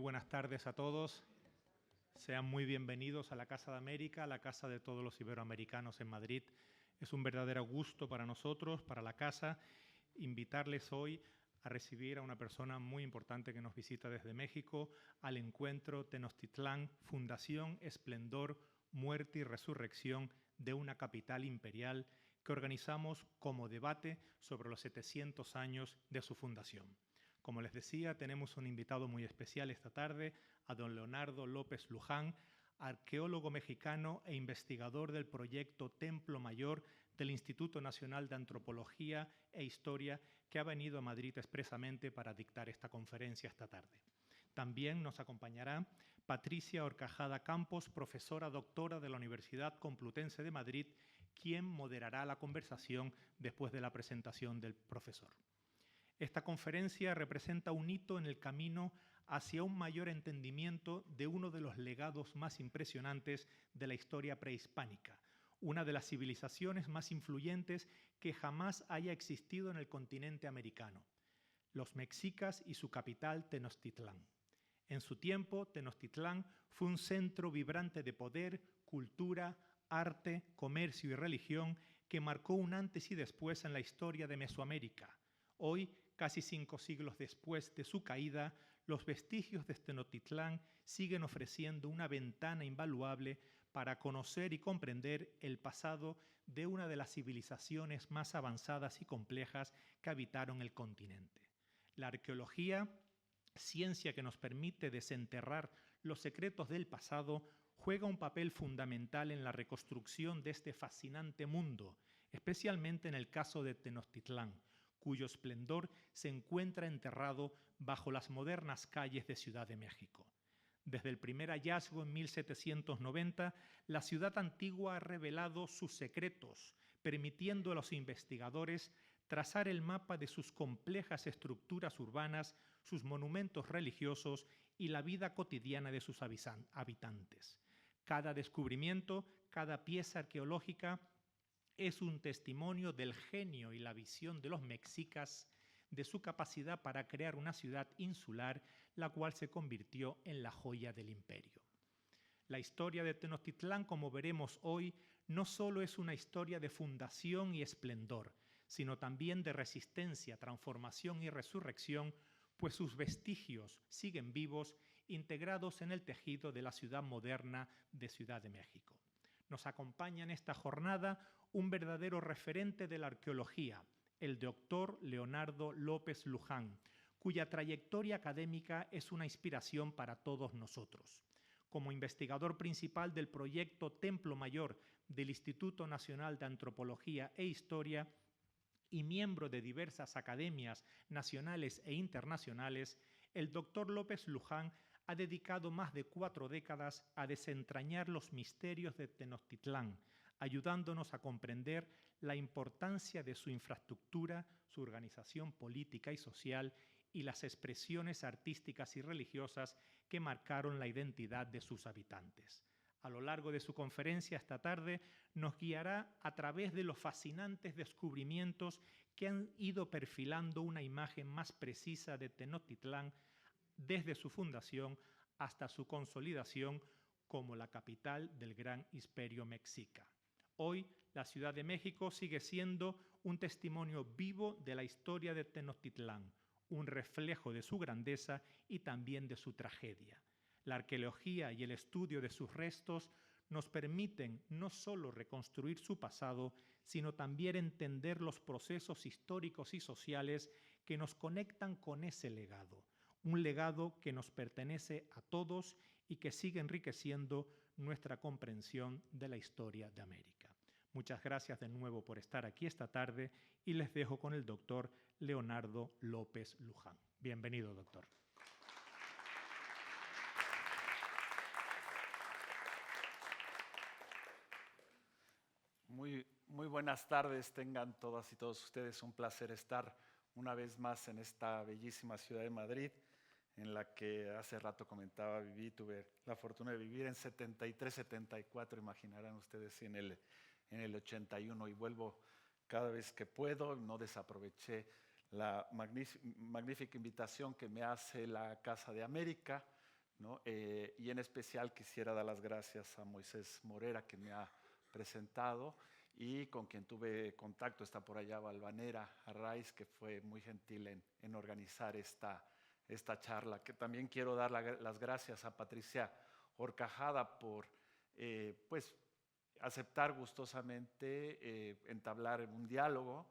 buenas tardes a todos. Sean muy bienvenidos a la Casa de América, a la Casa de todos los iberoamericanos en Madrid. Es un verdadero gusto para nosotros, para la Casa, invitarles hoy a recibir a una persona muy importante que nos visita desde México al encuentro Tenochtitlán, Fundación, Esplendor, Muerte y Resurrección de una capital imperial, que organizamos como debate sobre los 700 años de su fundación. Como les decía, tenemos un invitado muy especial esta tarde, a don Leonardo López Luján, arqueólogo mexicano e investigador del proyecto Templo Mayor del Instituto Nacional de Antropología e Historia, que ha venido a Madrid expresamente para dictar esta conferencia esta tarde. También nos acompañará Patricia Horcajada Campos, profesora doctora de la Universidad Complutense de Madrid, quien moderará la conversación después de la presentación del profesor. Esta conferencia representa un hito en el camino hacia un mayor entendimiento de uno de los legados más impresionantes de la historia prehispánica, una de las civilizaciones más influyentes que jamás haya existido en el continente americano, los mexicas y su capital Tenochtitlán. En su tiempo, Tenochtitlán fue un centro vibrante de poder, cultura, arte, comercio y religión que marcó un antes y después en la historia de Mesoamérica. Hoy, casi 5 siglos después de su caída, los vestigios de Tenochtitlán siguen ofreciendo una ventana invaluable para conocer y comprender el pasado de una de las civilizaciones más avanzadas y complejas que habitaron el continente. La arqueología, ciencia que nos permite desenterrar los secretos del pasado, juega un papel fundamental en la reconstrucción de este fascinante mundo, especialmente en el caso de Tenochtitlán, cuyo esplendor se encuentra enterrado bajo las modernas calles de Ciudad de México. Desde el primer hallazgo en 1790, la ciudad antigua ha revelado sus secretos, permitiendo a los investigadores trazar el mapa de sus complejas estructuras urbanas, sus monumentos religiosos y la vida cotidiana de sus habitantes. Cada descubrimiento, cada pieza arqueológica es un testimonio del genio y la visión de los mexicas, de su capacidad para crear una ciudad insular, la cual se convirtió en la joya del imperio. La historia de Tenochtitlán, como veremos hoy, no solo es una historia de fundación y esplendor, sino también de resistencia, transformación y resurrección, pues sus vestigios siguen vivos, integrados en el tejido de la ciudad moderna de Ciudad de México. Nos acompaña en esta jornada un verdadero referente de la arqueología, el doctor Leonardo López Luján, cuya trayectoria académica es una inspiración para todos nosotros. Como investigador principal del proyecto Templo Mayor del Instituto Nacional de Antropología e Historia y miembro de diversas academias nacionales e internacionales, el doctor López Luján ha dedicado más de 4 décadas a desentrañar los misterios de Tenochtitlán, ayudándonos a comprender la importancia de su infraestructura, su organización política y social y las expresiones artísticas y religiosas que marcaron la identidad de sus habitantes. A lo largo de su conferencia esta tarde nos guiará a través de los fascinantes descubrimientos que han ido perfilando una imagen más precisa de Tenochtitlán desde su fundación hasta su consolidación como la capital del gran imperio mexica. Hoy, la Ciudad de México sigue siendo un testimonio vivo de la historia de Tenochtitlán, un reflejo de su grandeza y también de su tragedia. La arqueología y el estudio de sus restos nos permiten no solo reconstruir su pasado, sino también entender los procesos históricos y sociales que nos conectan con ese legado. Un legado que nos pertenece a todos y que sigue enriqueciendo nuestra comprensión de la historia de América. Muchas gracias de nuevo por estar aquí esta tarde y les dejo con el doctor Leonardo López Luján. Bienvenido, doctor. Muy buenas tardes, tengan todas y todos ustedes. Un placer estar una vez más en esta bellísima ciudad de Madrid, en la que hace rato comentaba, tuve la fortuna de vivir en 73, 74, imaginarán ustedes, en el 81, y vuelvo cada vez que puedo. No desaproveché la magnífica invitación que me hace la Casa de América ¿no? Y en especial quisiera dar las gracias a Moisés Morera, que me ha presentado y con quien tuve contacto. Está por allá Valvanera Arraiz, que fue muy gentil en organizar esta charla. Que también quiero dar las gracias a Patricia Horcajada por pues, aceptar gustosamente entablar un diálogo,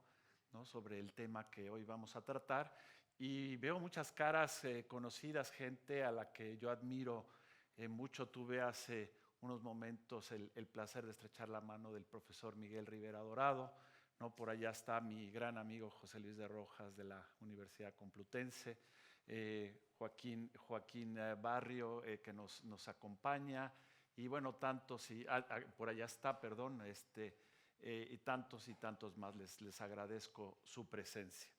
¿no?, sobre el tema que hoy vamos a tratar. Y veo muchas caras conocidas, gente a la que yo admiro mucho. Tuve hace unos momentos el placer de estrechar la mano del profesor Miguel Rivera Dorado, ¿no? Por allá está mi gran amigo José Luis de Rojas de la Universidad Complutense, Joaquín Barrio, que nos acompaña, y bueno, tantos, y por allá está, perdón, y tantos más. Les agradezco su presencia.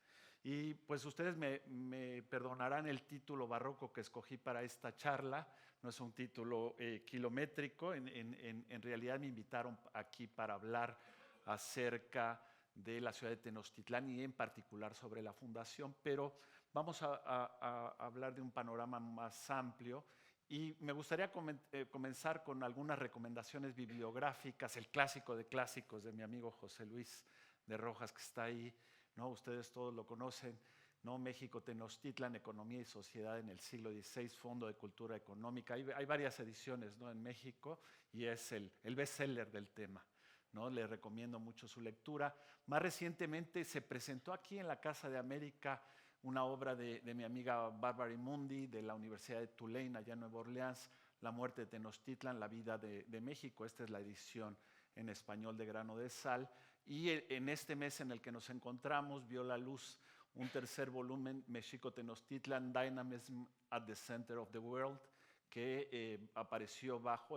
Y pues ustedes me perdonarán el título barroco que escogí para esta charla. No es un título kilométrico. En realidad me invitaron aquí para hablar acerca de la ciudad de Tenochtitlán y en particular sobre la fundación, pero vamos a hablar de un panorama más amplio. Y me gustaría comenzar con algunas recomendaciones bibliográficas, el clásico de clásicos de mi amigo José Luis de Rojas, que está ahí, ¿no? Ustedes todos lo conocen, ¿no? México Tenochtitlan, Economía y Sociedad en el siglo XVI, Fondo de Cultura Económica. Hay varias ediciones, ¿no?, en México, y es el bestseller del tema, ¿no? Le recomiendo mucho su lectura. Más recientemente se presentó aquí en la Casa de América una obra de mi amiga Bárbara Mundi, de la Universidad de Tulane, allá en Nueva Orleans, La muerte de Tenochtitlan, la vida de México. Esta es la edición en español de Grano de Sal. Y en este mes en el que nos encontramos vio la luz un tercer volumen, Mexico Tenochtitlan, Dynamism at the Center of the World, que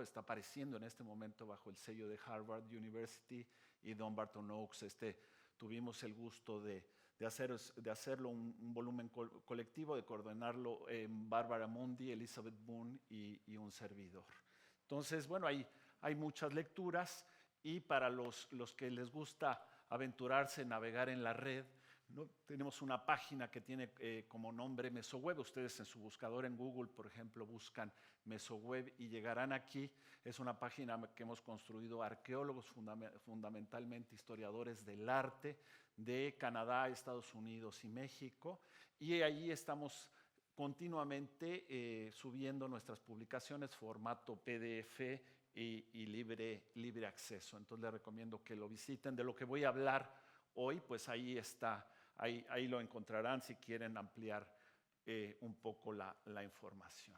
está apareciendo en este momento bajo el sello de Harvard University y Dumbarton Oaks. Tuvimos el gusto de hacerlo un volumen colectivo, de coordinarlo Bárbara Mundi, Elizabeth Boone y un servidor. Entonces, bueno, hay muchas lecturas, y para los que les gusta aventurarse, navegar en la red, ¿no?, tenemos una página que tiene como nombre Mesoweb. Ustedes en su buscador en Google, por ejemplo, buscan Mesoweb y llegarán aquí. Es una página que hemos construido arqueólogos, fundamentalmente historiadores del arte de Canadá, Estados Unidos y México, y ahí estamos continuamente subiendo nuestras publicaciones, formato PDF y libre acceso. Entonces les recomiendo que lo visiten. De lo que voy a hablar hoy, pues ahí está, ahí lo encontrarán si quieren ampliar un poco la información.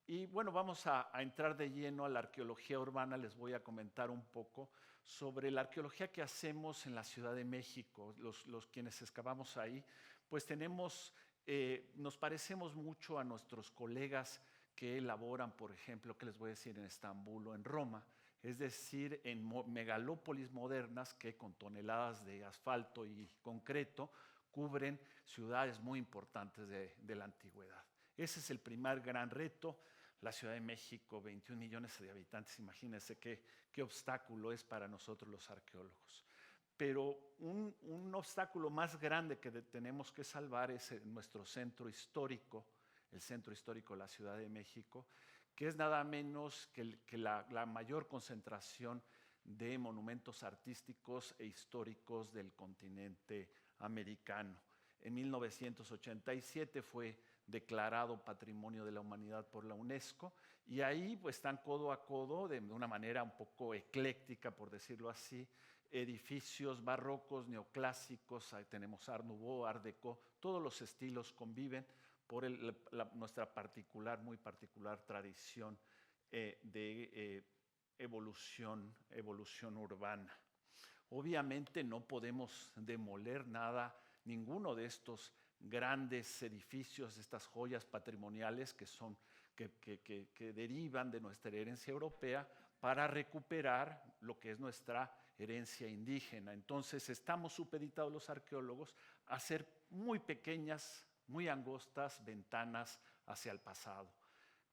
Y bueno, vamos a entrar de lleno a la arqueología urbana. Les voy a comentar un poco sobre la arqueología que hacemos en la Ciudad de México. Los quienes excavamos ahí, pues nos parecemos mucho a nuestros colegas que elaboran, por ejemplo, ¿qué les voy a decir?, en Estambul o en Roma, es decir, en megalópolis modernas que con toneladas de asfalto y concreto cubren ciudades muy importantes de la antigüedad. Ese es el primer gran reto. La Ciudad de México, 21 millones de habitantes, imagínense qué obstáculo es para nosotros los arqueólogos. Pero un obstáculo más grande que tenemos que salvar es nuestro centro histórico, el centro histórico de la Ciudad de México, que es nada menos que la mayor concentración de monumentos artísticos e históricos del continente americano. En 1987 fue declarado Patrimonio de la Humanidad por la UNESCO, y ahí pues están codo a codo, de una manera un poco ecléctica, por decirlo así, edificios barrocos, neoclásicos. Ahí tenemos Art Nouveau, Art Deco, todos los estilos conviven por nuestra muy particular tradición de evolución urbana. Obviamente no podemos demoler ninguno de estos grandes edificios, estas joyas patrimoniales que derivan de nuestra herencia europea, para recuperar lo que es nuestra herencia indígena. Entonces estamos supeditados los arqueólogos a hacer muy pequeñas, muy angostas ventanas hacia el pasado,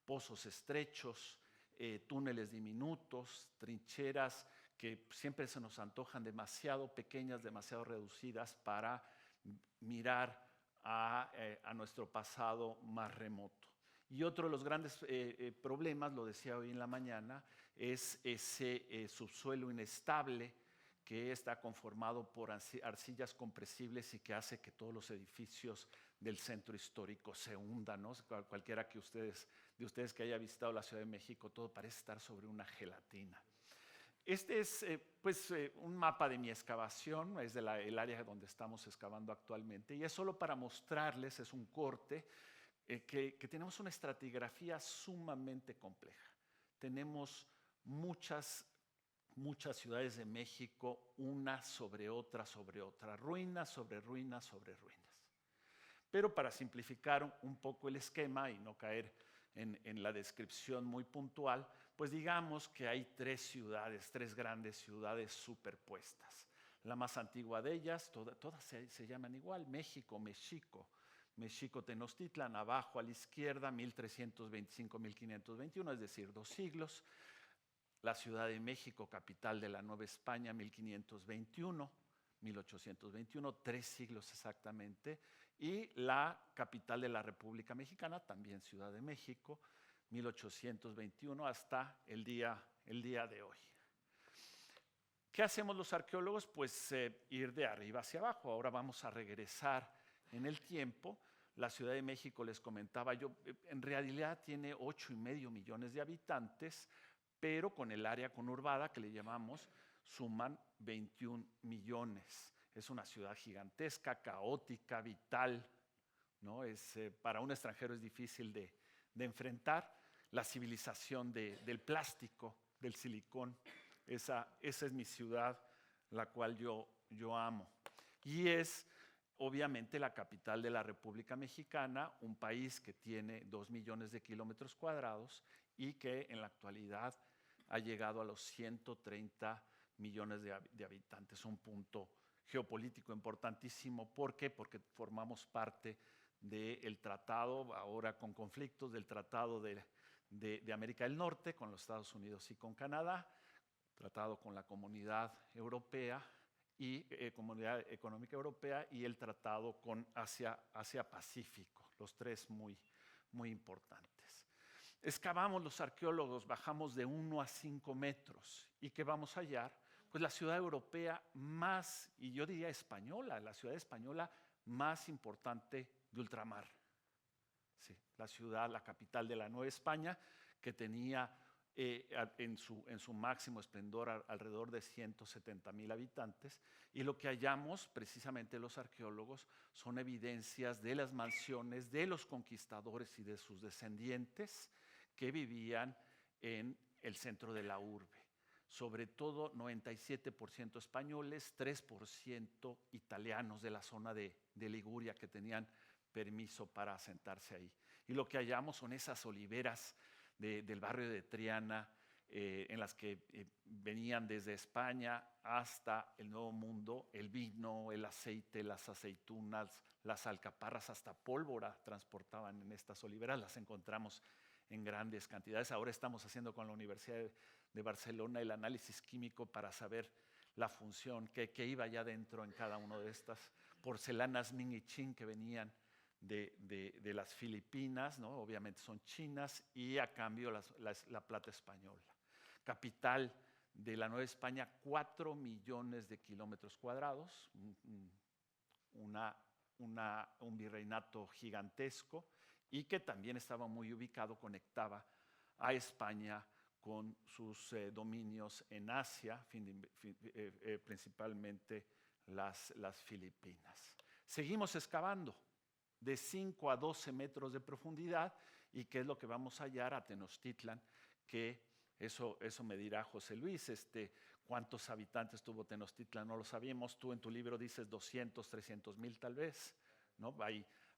pozos estrechos, túneles diminutos, trincheras que siempre se nos antojan demasiado pequeñas, demasiado reducidas para mirar a nuestro pasado más remoto. Y otro de los grandes problemas, lo decía hoy en la mañana, es ese subsuelo inestable que está conformado por arcillas compresibles y que hace que todos los edificios del centro histórico se hundan, ¿no? Cualquiera de ustedes que haya visitado la Ciudad de México, todo parece estar sobre una gelatina. Este es un mapa de mi excavación, es el área donde estamos excavando actualmente, y es solo para mostrarles, es un corte, que tenemos una estratigrafía sumamente compleja. Tenemos muchas ciudades de México, una sobre otra, ruinas sobre ruinas sobre ruinas. Pero para simplificar un poco el esquema y no caer en la descripción muy puntual, pues digamos que hay tres grandes ciudades superpuestas. La más antigua de ellas, todas se llaman igual, Mexico Tenochtitlan, abajo a la izquierda, 1325-1521, es decir, 2 siglos. La Ciudad de México, capital de la Nueva España, 1821, 3 siglos exactamente. Y la capital de la República Mexicana, también Ciudad de México, 1821 hasta el día de hoy. ¿Qué hacemos los arqueólogos? Pues ir de arriba hacia abajo. Ahora vamos a regresar en el tiempo. La Ciudad de México, les comentaba yo, en realidad tiene 8,5 millones de habitantes, pero con el área conurbada que le llamamos, suman 21 millones. Es una ciudad gigantesca, caótica, vital, ¿no? Para un extranjero es difícil de enfrentar. La civilización del plástico, del silicón, esa es mi ciudad, la cual yo amo. Y es obviamente la capital de la República Mexicana, un país que tiene 2 millones de kilómetros cuadrados y que en la actualidad ha llegado a los 130 millones de habitantes, un punto geopolítico importantísimo. ¿Por qué? Porque formamos parte del tratado, ahora con conflictos, del Tratado de América del Norte con los Estados Unidos y con Canadá, tratado con la Comunidad Europea y Comunidad Económica Europea, y el tratado con Asia-Pacífico, los tres muy importantes. Excavamos los arqueólogos, bajamos de 1 a 5 metros, ¿y qué vamos a hallar? Pues la ciudad europea más, y yo diría española, la ciudad española más importante de ultramar. Sí, la capital de la Nueva España, que tenía en su máximo esplendor alrededor de 170,000 habitantes, y lo que hallamos precisamente los arqueólogos son evidencias de las mansiones de los conquistadores y de sus descendientes que vivían en el centro de la urbe. Sobre todo 97% españoles, 3% italianos de la zona de Liguria que tenían permiso para asentarse ahí. Y lo que hallamos son esas oliveras del barrio de Triana, en las que venían desde España hasta el Nuevo Mundo, el vino, el aceite, las aceitunas, las alcaparras, hasta pólvora transportaban en estas oliveras, las encontramos en grandes cantidades. Ahora estamos haciendo con la Universidad de Barcelona el análisis químico para saber la función que iba ya dentro en cada una de estas porcelanas Ming y Qing que venían de las Filipinas, ¿no? Obviamente son chinas, y a cambio la plata española. Capital de la Nueva España, 4 millones de kilómetros cuadrados, un virreinato gigantesco, y que también estaba muy ubicado, conectaba a España con sus dominios en Asia, principalmente las Filipinas. Seguimos excavando de 5 a 12 metros de profundidad, y qué es lo que vamos a hallar a Tenochtitlan, que eso me dirá José Luis, cuántos habitantes tuvo Tenochtitlan, no lo sabíamos. Tú en tu libro dices 200, 300,000 tal vez, ¿no?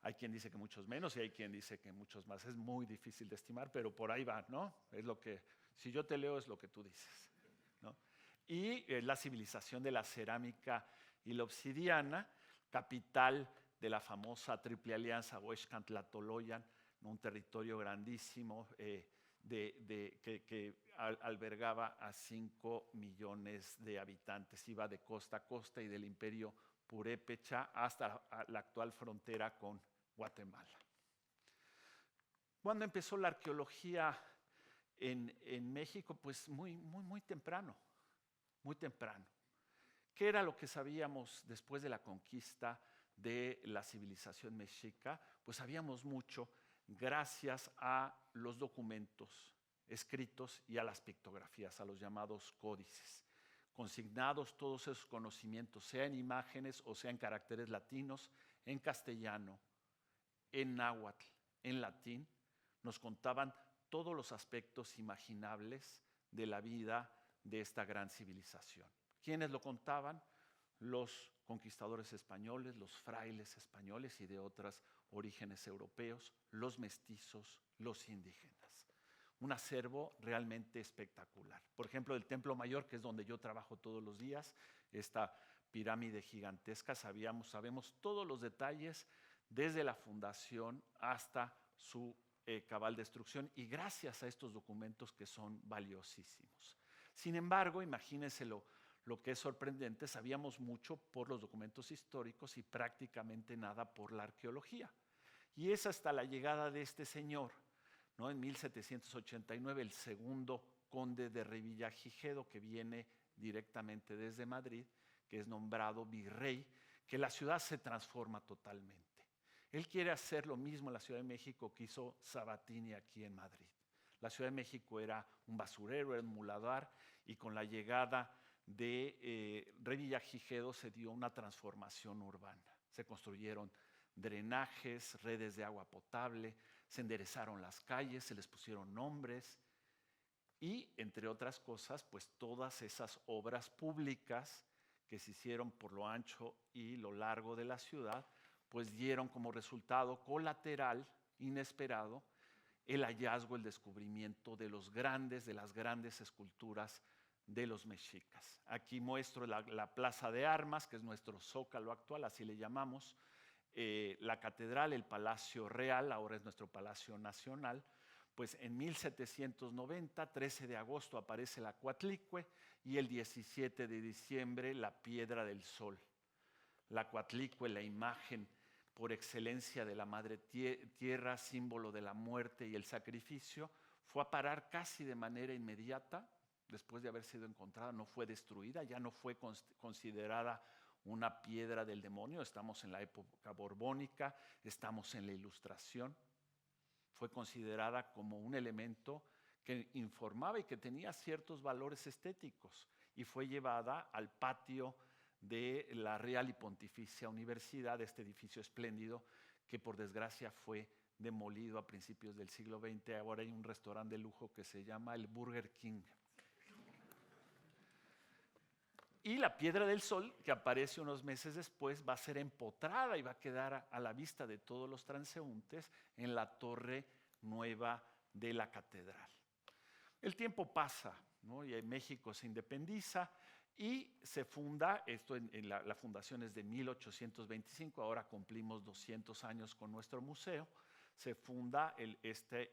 Hay quien dice que muchos menos y hay quien dice que muchos más. Es muy difícil de estimar, pero por ahí va, ¿no? Es lo que, si yo te leo, es lo que tú dices, ¿no? Y la civilización de la cerámica y la obsidiana, capital de la famosa Triple Alianza, Huexcan-Tlahtoloyan, un territorio grandísimo que albergaba a 5 millones de habitantes. Iba de costa a costa y del imperio purépecha hasta la actual frontera con Guatemala. ¿Cuándo empezó la arqueología en México? Pues muy temprano, muy temprano. ¿Qué era lo que sabíamos después de la conquista de la civilización mexica? Pues sabíamos mucho gracias a los documentos escritos y a las pictografías, a los llamados códices. Consignados todos esos conocimientos, sea en imágenes o sea en caracteres latinos, en castellano, en náhuatl, en latín, nos contaban todos los aspectos imaginables de la vida de esta gran civilización. ¿Quiénes lo contaban? Los conquistadores españoles, los frailes españoles y de otros orígenes europeos, los mestizos, los indígenas. Un acervo realmente espectacular. Por ejemplo, el Templo Mayor, que es donde yo trabajo todos los días, esta pirámide gigantesca, sabemos todos los detalles desde la fundación hasta su cabal destrucción, y gracias a estos documentos que son valiosísimos. Sin embargo, imagínense lo que es sorprendente, sabíamos mucho por los documentos históricos y prácticamente nada por la arqueología. Y es hasta la llegada de este señor, ¿no? En 1789, el segundo conde de Revillagigedo, que viene directamente desde Madrid, que es nombrado virrey, que la ciudad se transforma totalmente. Él quiere hacer lo mismo en la Ciudad de México que hizo Sabatini aquí en Madrid. La Ciudad de México era un basurero, era un muladar, y con la llegada de Revillagigedo se dio una transformación urbana. Se construyeron drenajes, redes de agua potable, se enderezaron las calles, se les pusieron nombres y, entre otras cosas, pues todas esas obras públicas que se hicieron por lo ancho y lo largo de la ciudad, pues dieron como resultado colateral, inesperado, el hallazgo, el descubrimiento de las grandes esculturas de los mexicas. Aquí muestro la Plaza de Armas, que es nuestro zócalo actual, así le llamamos, la catedral, el Palacio Real, ahora es nuestro Palacio Nacional. Pues en 1790, 13 de agosto, aparece la Coatlicue y el 17 de diciembre la Piedra del Sol. La Coatlicue, la imagen por excelencia de la Madre Tierra, símbolo de la muerte y el sacrificio, fue a parar casi de manera inmediata, después de haber sido encontrada, no fue destruida, ya no fue considerada una piedra del demonio. Estamos en la época borbónica, estamos en la Ilustración. Fue considerada como un elemento que informaba y que tenía ciertos valores estéticos, y fue llevada al patio de la Real y Pontificia Universidad, este edificio espléndido que por desgracia fue demolido a principios del siglo XX. Ahora hay un restaurante de lujo que se llama el Burger King. Y la Piedra del Sol, que aparece unos meses después, va a ser empotrada y va a quedar a la vista de todos los transeúntes en la torre nueva de la catedral. El tiempo pasa, ¿no? Y México se independiza y se funda, esto la fundación es de 1825, ahora cumplimos 200 años con nuestro museo. Se funda este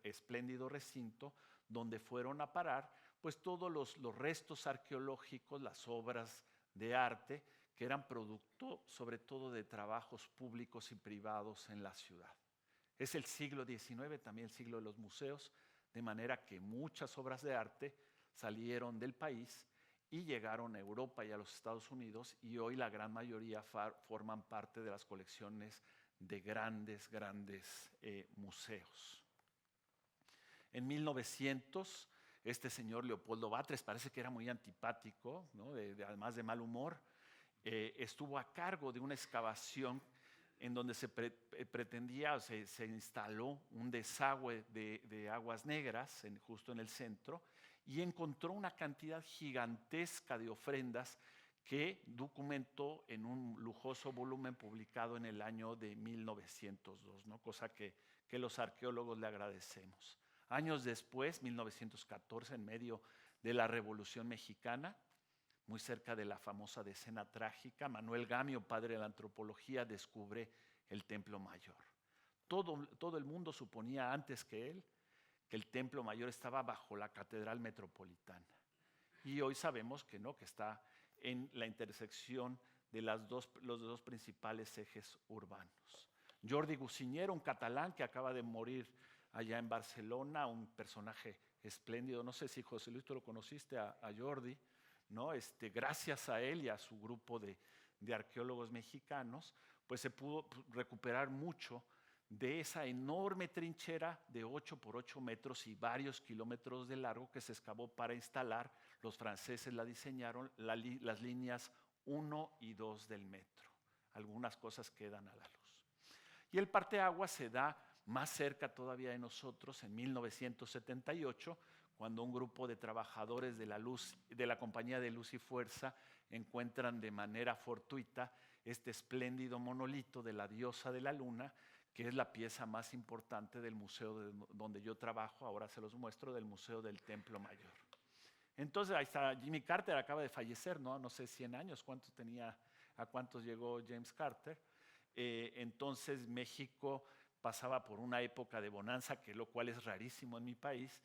espléndido recinto donde fueron a parar pues todos los restos arqueológicos, las obras de arte que eran producto sobre todo de trabajos públicos y privados en la ciudad. Es el siglo XIX, también el siglo de los museos, de manera que muchas obras de arte salieron del país y llegaron a Europa y a los Estados Unidos, y hoy la gran mayoría forman parte de las colecciones de grandes museos. En 1900, este señor Leopoldo Batres, parece que era muy antipático, ¿no? Además de mal humor, estuvo a cargo de una excavación en donde se pretendía, o se instaló un desagüe de aguas negras justo en el centro, y encontró una cantidad gigantesca de ofrendas que documentó en un lujoso volumen publicado en el año de 1902, ¿no? Cosa que los arqueólogos le agradecemos. Años después, 1914, en medio de la Revolución Mexicana, muy cerca de la famosa Decena Trágica, Manuel Gamio, padre de la antropología, descubre el Templo Mayor. Todo el mundo suponía antes que él que el Templo Mayor estaba bajo la Catedral Metropolitana. Y hoy sabemos que no, que está en la intersección de los dos principales ejes urbanos. Jordi Gusiñero, un catalán que acaba de morir allá en Barcelona, un personaje espléndido. No sé si José Luis tú lo conociste, a Jordi, ¿no? Gracias a él y a su grupo de arqueólogos mexicanos, pues se pudo recuperar mucho de esa enorme trinchera de 8 por 8 metros y varios kilómetros de largo que se excavó para instalar, los franceses la diseñaron, las líneas 1 y 2 del metro. Algunas cosas quedan a la luz. Y el parteaguas se da más cerca todavía de nosotros en 1978, cuando un grupo de trabajadores de la Compañía de Luz y Fuerza encuentran de manera fortuita este espléndido monolito de la diosa de la luna, que es la pieza más importante del museo donde yo trabajo, ahora se los muestro, del Museo del Templo Mayor. Entonces ahí está, Jimmy Carter acaba de fallecer, no sé, 100 años, ¿a cuántos llegó James Carter? Entonces México pasaba por una época de bonanza, lo cual es rarísimo en mi país.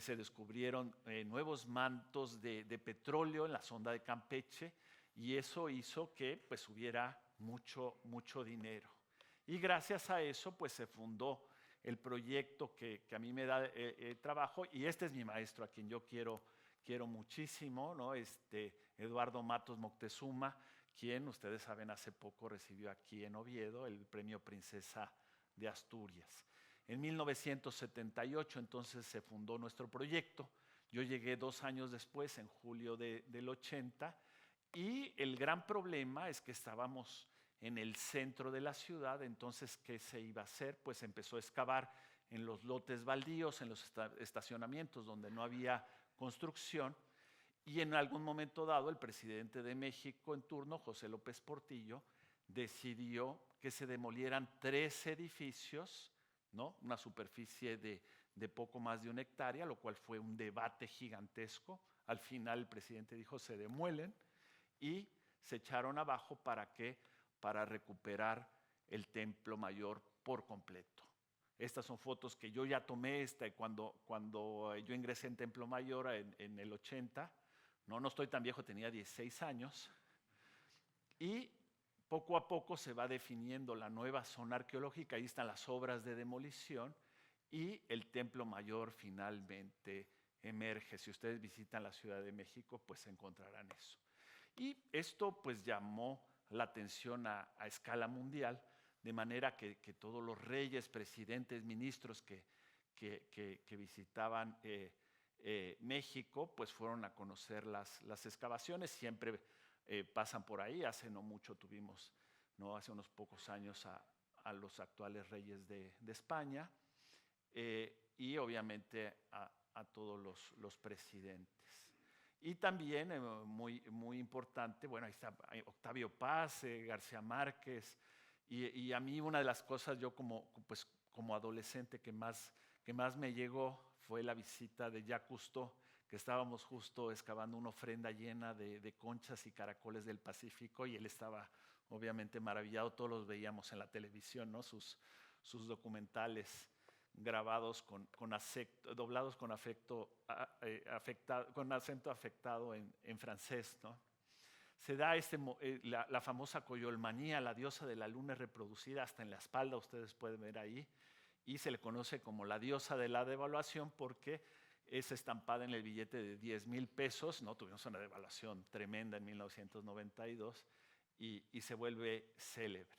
Se descubrieron nuevos mantos de petróleo en la sonda de Campeche y eso hizo que pues, hubiera mucho dinero. Y gracias a eso pues, se fundó el proyecto que a mí me da trabajo, y este es mi maestro a quien yo quiero muchísimo, ¿no? Eduardo Matos Moctezuma, quien ustedes saben hace poco recibió aquí en Oviedo el premio Princesa de Asturias. En 1978 entonces se fundó nuestro proyecto. Yo llegué 2 años después, en julio del 80, y el gran problema es que estábamos en el centro de la ciudad. Entonces, ¿qué se iba a hacer? Pues empezó a excavar en los lotes baldíos, en los estacionamientos donde no había construcción, y en algún momento dado el presidente de México en turno, José López Portillo, decidió que se demolieran 3 edificios, ¿no? Una superficie de poco más de 1 hectárea, lo cual fue un debate gigantesco. Al final el presidente dijo se demuelen y se echaron abajo para recuperar el Templo Mayor por completo. Estas son fotos que yo ya tomé cuando yo ingresé en Templo Mayor en el 80. No estoy tan viejo, tenía 16 años. Y poco a poco se va definiendo la nueva zona arqueológica. Ahí están las obras de demolición y el Templo Mayor finalmente emerge. Si ustedes visitan la Ciudad de México, pues encontrarán eso. Y esto pues llamó la atención a escala mundial, de manera que todos los reyes, presidentes, ministros que visitaban México, pues fueron a conocer las excavaciones. Siempre pasan por ahí. Hace no mucho tuvimos, hace unos pocos años, a los actuales reyes de España, y obviamente a todos los presidentes. Y también, muy importante, bueno, ahí está Octavio Paz, García Márquez, y a mí una de las cosas, yo como adolescente que más me llegó fue la visita de Jacques Cousteau, que estábamos justo excavando una ofrenda llena de conchas y caracoles del Pacífico, y él estaba obviamente maravillado. Todos los veíamos en la televisión, ¿no? Sus documentales grabados doblados con acento afectado en francés, ¿no? Se da la famosa coyolmanía, la diosa de la luna es reproducida hasta en la espalda, ustedes pueden ver ahí, y se le conoce como la diosa de la devaluación porque es estampada en el billete de 10,000 pesos, ¿no? Tuvimos una devaluación tremenda en 1992 y se vuelve célebre.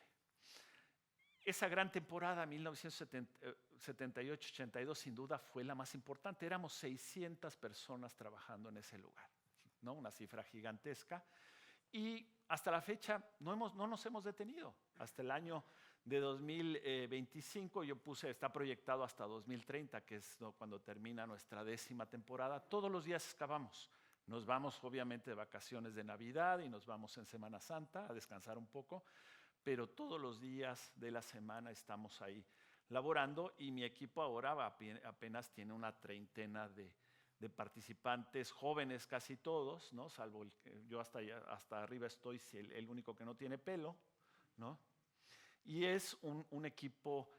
Esa gran temporada, 1978-82, sin duda fue la más importante. Éramos 600 personas trabajando en ese lugar, ¿no? Una cifra gigantesca. Y hasta la fecha no nos hemos detenido. Hasta el año de 2025, está proyectado hasta 2030, que es cuando termina nuestra 10ª temporada. Todos los días excavamos. Nos vamos obviamente de vacaciones de Navidad y nos vamos en Semana Santa a descansar un poco, pero todos los días de la semana estamos ahí laborando, y mi equipo ahora apenas tiene una 30 de participantes jóvenes, casi todos, ¿no? Salvo yo hasta arriba estoy el único que no tiene pelo, ¿no? Y es un equipo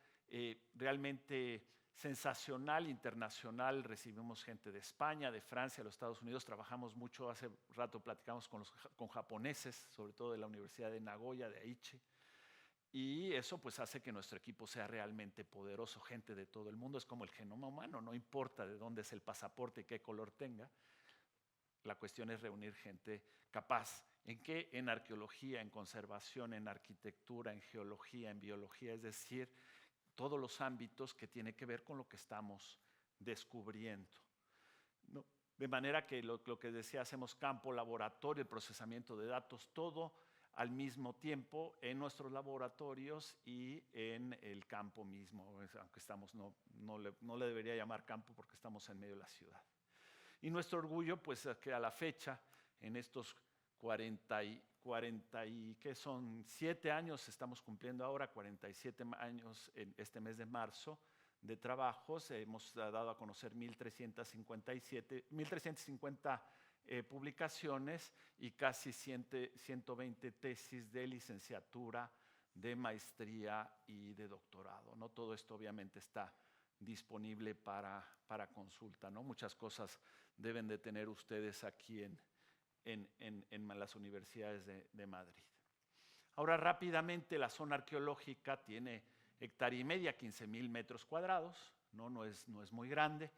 realmente sensacional, internacional. Recibimos gente de España, de Francia, de los Estados Unidos. Trabajamos mucho, hace rato platicamos con japoneses, sobre todo de la Universidad de Nagoya, de Aichi. Y eso pues hace que nuestro equipo sea realmente poderoso, gente de todo el mundo. Es como el genoma humano, no importa de dónde es el pasaporte y qué color tenga. La cuestión es reunir gente capaz. ¿En qué? En arqueología, en conservación, en arquitectura, en geología, en biología, es decir, todos los ámbitos que tienen que ver con lo que estamos descubriendo, ¿no? De manera que lo que decía, hacemos campo, laboratorio, el procesamiento de datos, todo al mismo tiempo en nuestros laboratorios y en el campo mismo, aunque estamos, no le debería llamar campo porque estamos en medio de la ciudad. Y nuestro orgullo, pues que a la fecha, en estos 40 y ¿qué son? 7 años, estamos cumpliendo ahora 47 años en este mes de marzo de trabajos. Hemos dado a conocer 1.350 publicaciones y casi 120 tesis de licenciatura, de maestría y de doctorado, ¿no? Todo esto obviamente está disponible para consulta, ¿no? Muchas cosas deben de tener ustedes aquí en las universidades de Madrid. Ahora rápidamente, la zona arqueológica tiene 1,5 hectáreas, 15,000 metros cuadrados, no es muy grande.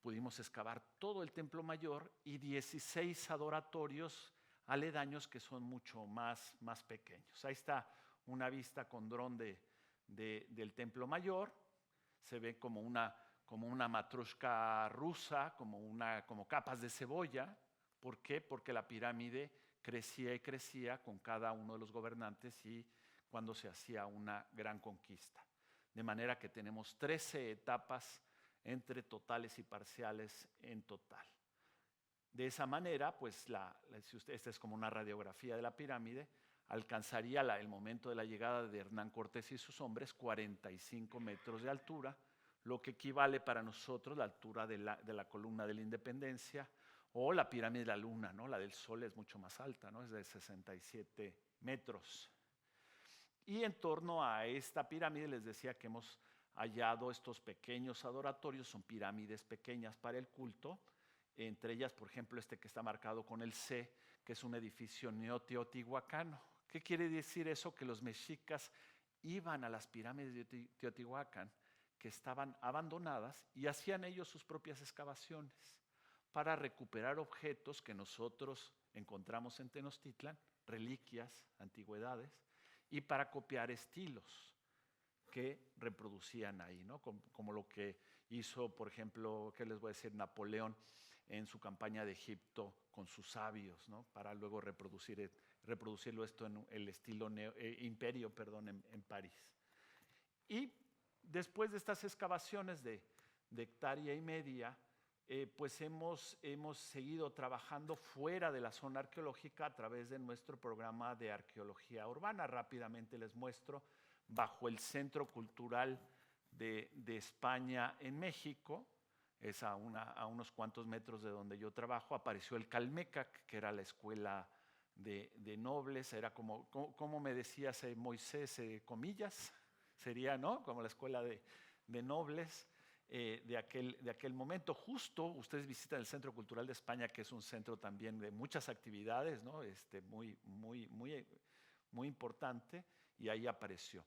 Pudimos excavar todo el Templo Mayor y 16 adoratorios aledaños que son mucho más pequeños. Ahí está una vista con dron del Templo Mayor. Se ve como una matrushka rusa, como capas de cebolla. ¿Por qué? Porque la pirámide crecía y crecía con cada uno de los gobernantes y cuando se hacía una gran conquista. De manera que tenemos 13 etapas entre totales y parciales en total. De esa manera, pues esta es como una radiografía de la pirámide, alcanzaría el momento de la llegada de Hernán Cortés y sus hombres 45 metros de altura, lo que equivale para nosotros la altura de la columna de la Independencia o la pirámide de la Luna, ¿no? La del Sol es mucho más alta, ¿no? Es de 67 metros. Y en torno a esta pirámide les decía que hemos hallado estos pequeños adoratorios, son pirámides pequeñas para el culto, entre ellas, por ejemplo, este que está marcado con el C, que es un edificio neoteotihuacano. ¿Qué quiere decir eso? Que los mexicas iban a las pirámides de Teotihuacán, que estaban abandonadas, y hacían ellos sus propias excavaciones para recuperar objetos que nosotros encontramos en Tenochtitlan, reliquias, antigüedades, y para copiar estilos que reproducían ahí, ¿no? Como lo que hizo, por ejemplo, ¿qué les voy a decir? Napoleón en su campaña de Egipto con sus sabios, ¿no? Para luego reproducirlo esto en el estilo imperio, en París. Y después de estas excavaciones de 1,5 hectáreas, pues hemos seguido trabajando fuera de la zona arqueológica a través de nuestro programa de arqueología urbana. Rápidamente les muestro, bajo el Centro Cultural de España en México, es a unos cuantos metros de donde yo trabajo, apareció el Calmecac, que era la escuela de nobles, era como me decías, Moisés, comillas, sería, ¿no? Como la escuela de nobles. De aquel momento. Justo ustedes visitan el Centro Cultural de España, que es un centro también de muchas actividades, ¿no? Muy importante, y ahí apareció.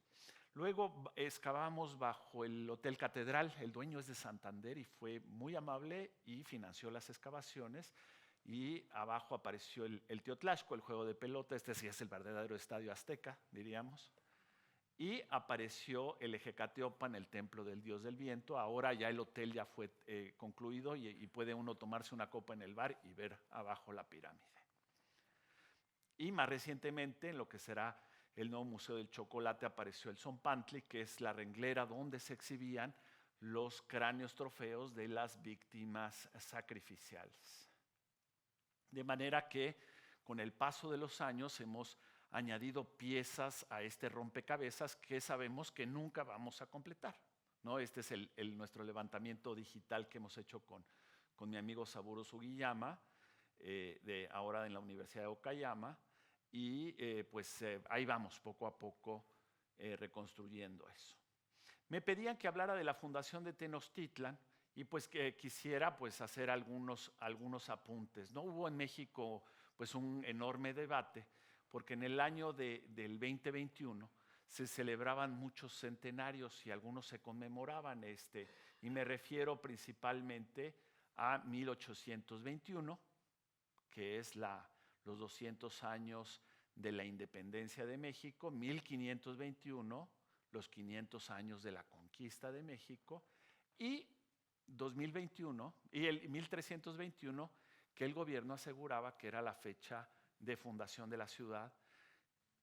Luego excavamos bajo el Hotel Catedral. El dueño es de Santander y fue muy amable y financió las excavaciones. Y abajo apareció el Teotlashco, el juego de pelota. Este sí es el verdadero estadio azteca, diríamos. Y apareció el Ejecateopan, el templo del dios del viento. Ahora ya el hotel ya fue concluido y puede uno tomarse una copa en el bar y ver abajo la pirámide. Y más recientemente, en lo que será el nuevo Museo del Chocolate, apareció el Zompantli, que es la renglera donde se exhibían los cráneos trofeos de las víctimas sacrificiales. De manera que con el paso de los años hemos añadido piezas a este rompecabezas que sabemos que nunca vamos a completar, ¿no? Este es nuestro levantamiento digital que hemos hecho con mi amigo Saburo Sugiyama, ahora en la Universidad de Okayama, y ahí vamos poco a poco reconstruyendo eso. Me pedían que hablara de la fundación de Tenochtitlan y pues que quisiera pues hacer algunos apuntes, ¿no? Hubo en México pues un enorme debate, porque en el año del 2021 se celebraban muchos centenarios y algunos se conmemoraban. Y me refiero principalmente a 1821, que es los 200 años de la independencia de México, 1521, los 500 años de la conquista de México, y 2021, y el 1321, que el gobierno aseguraba que era la fecha de fundación de la ciudad,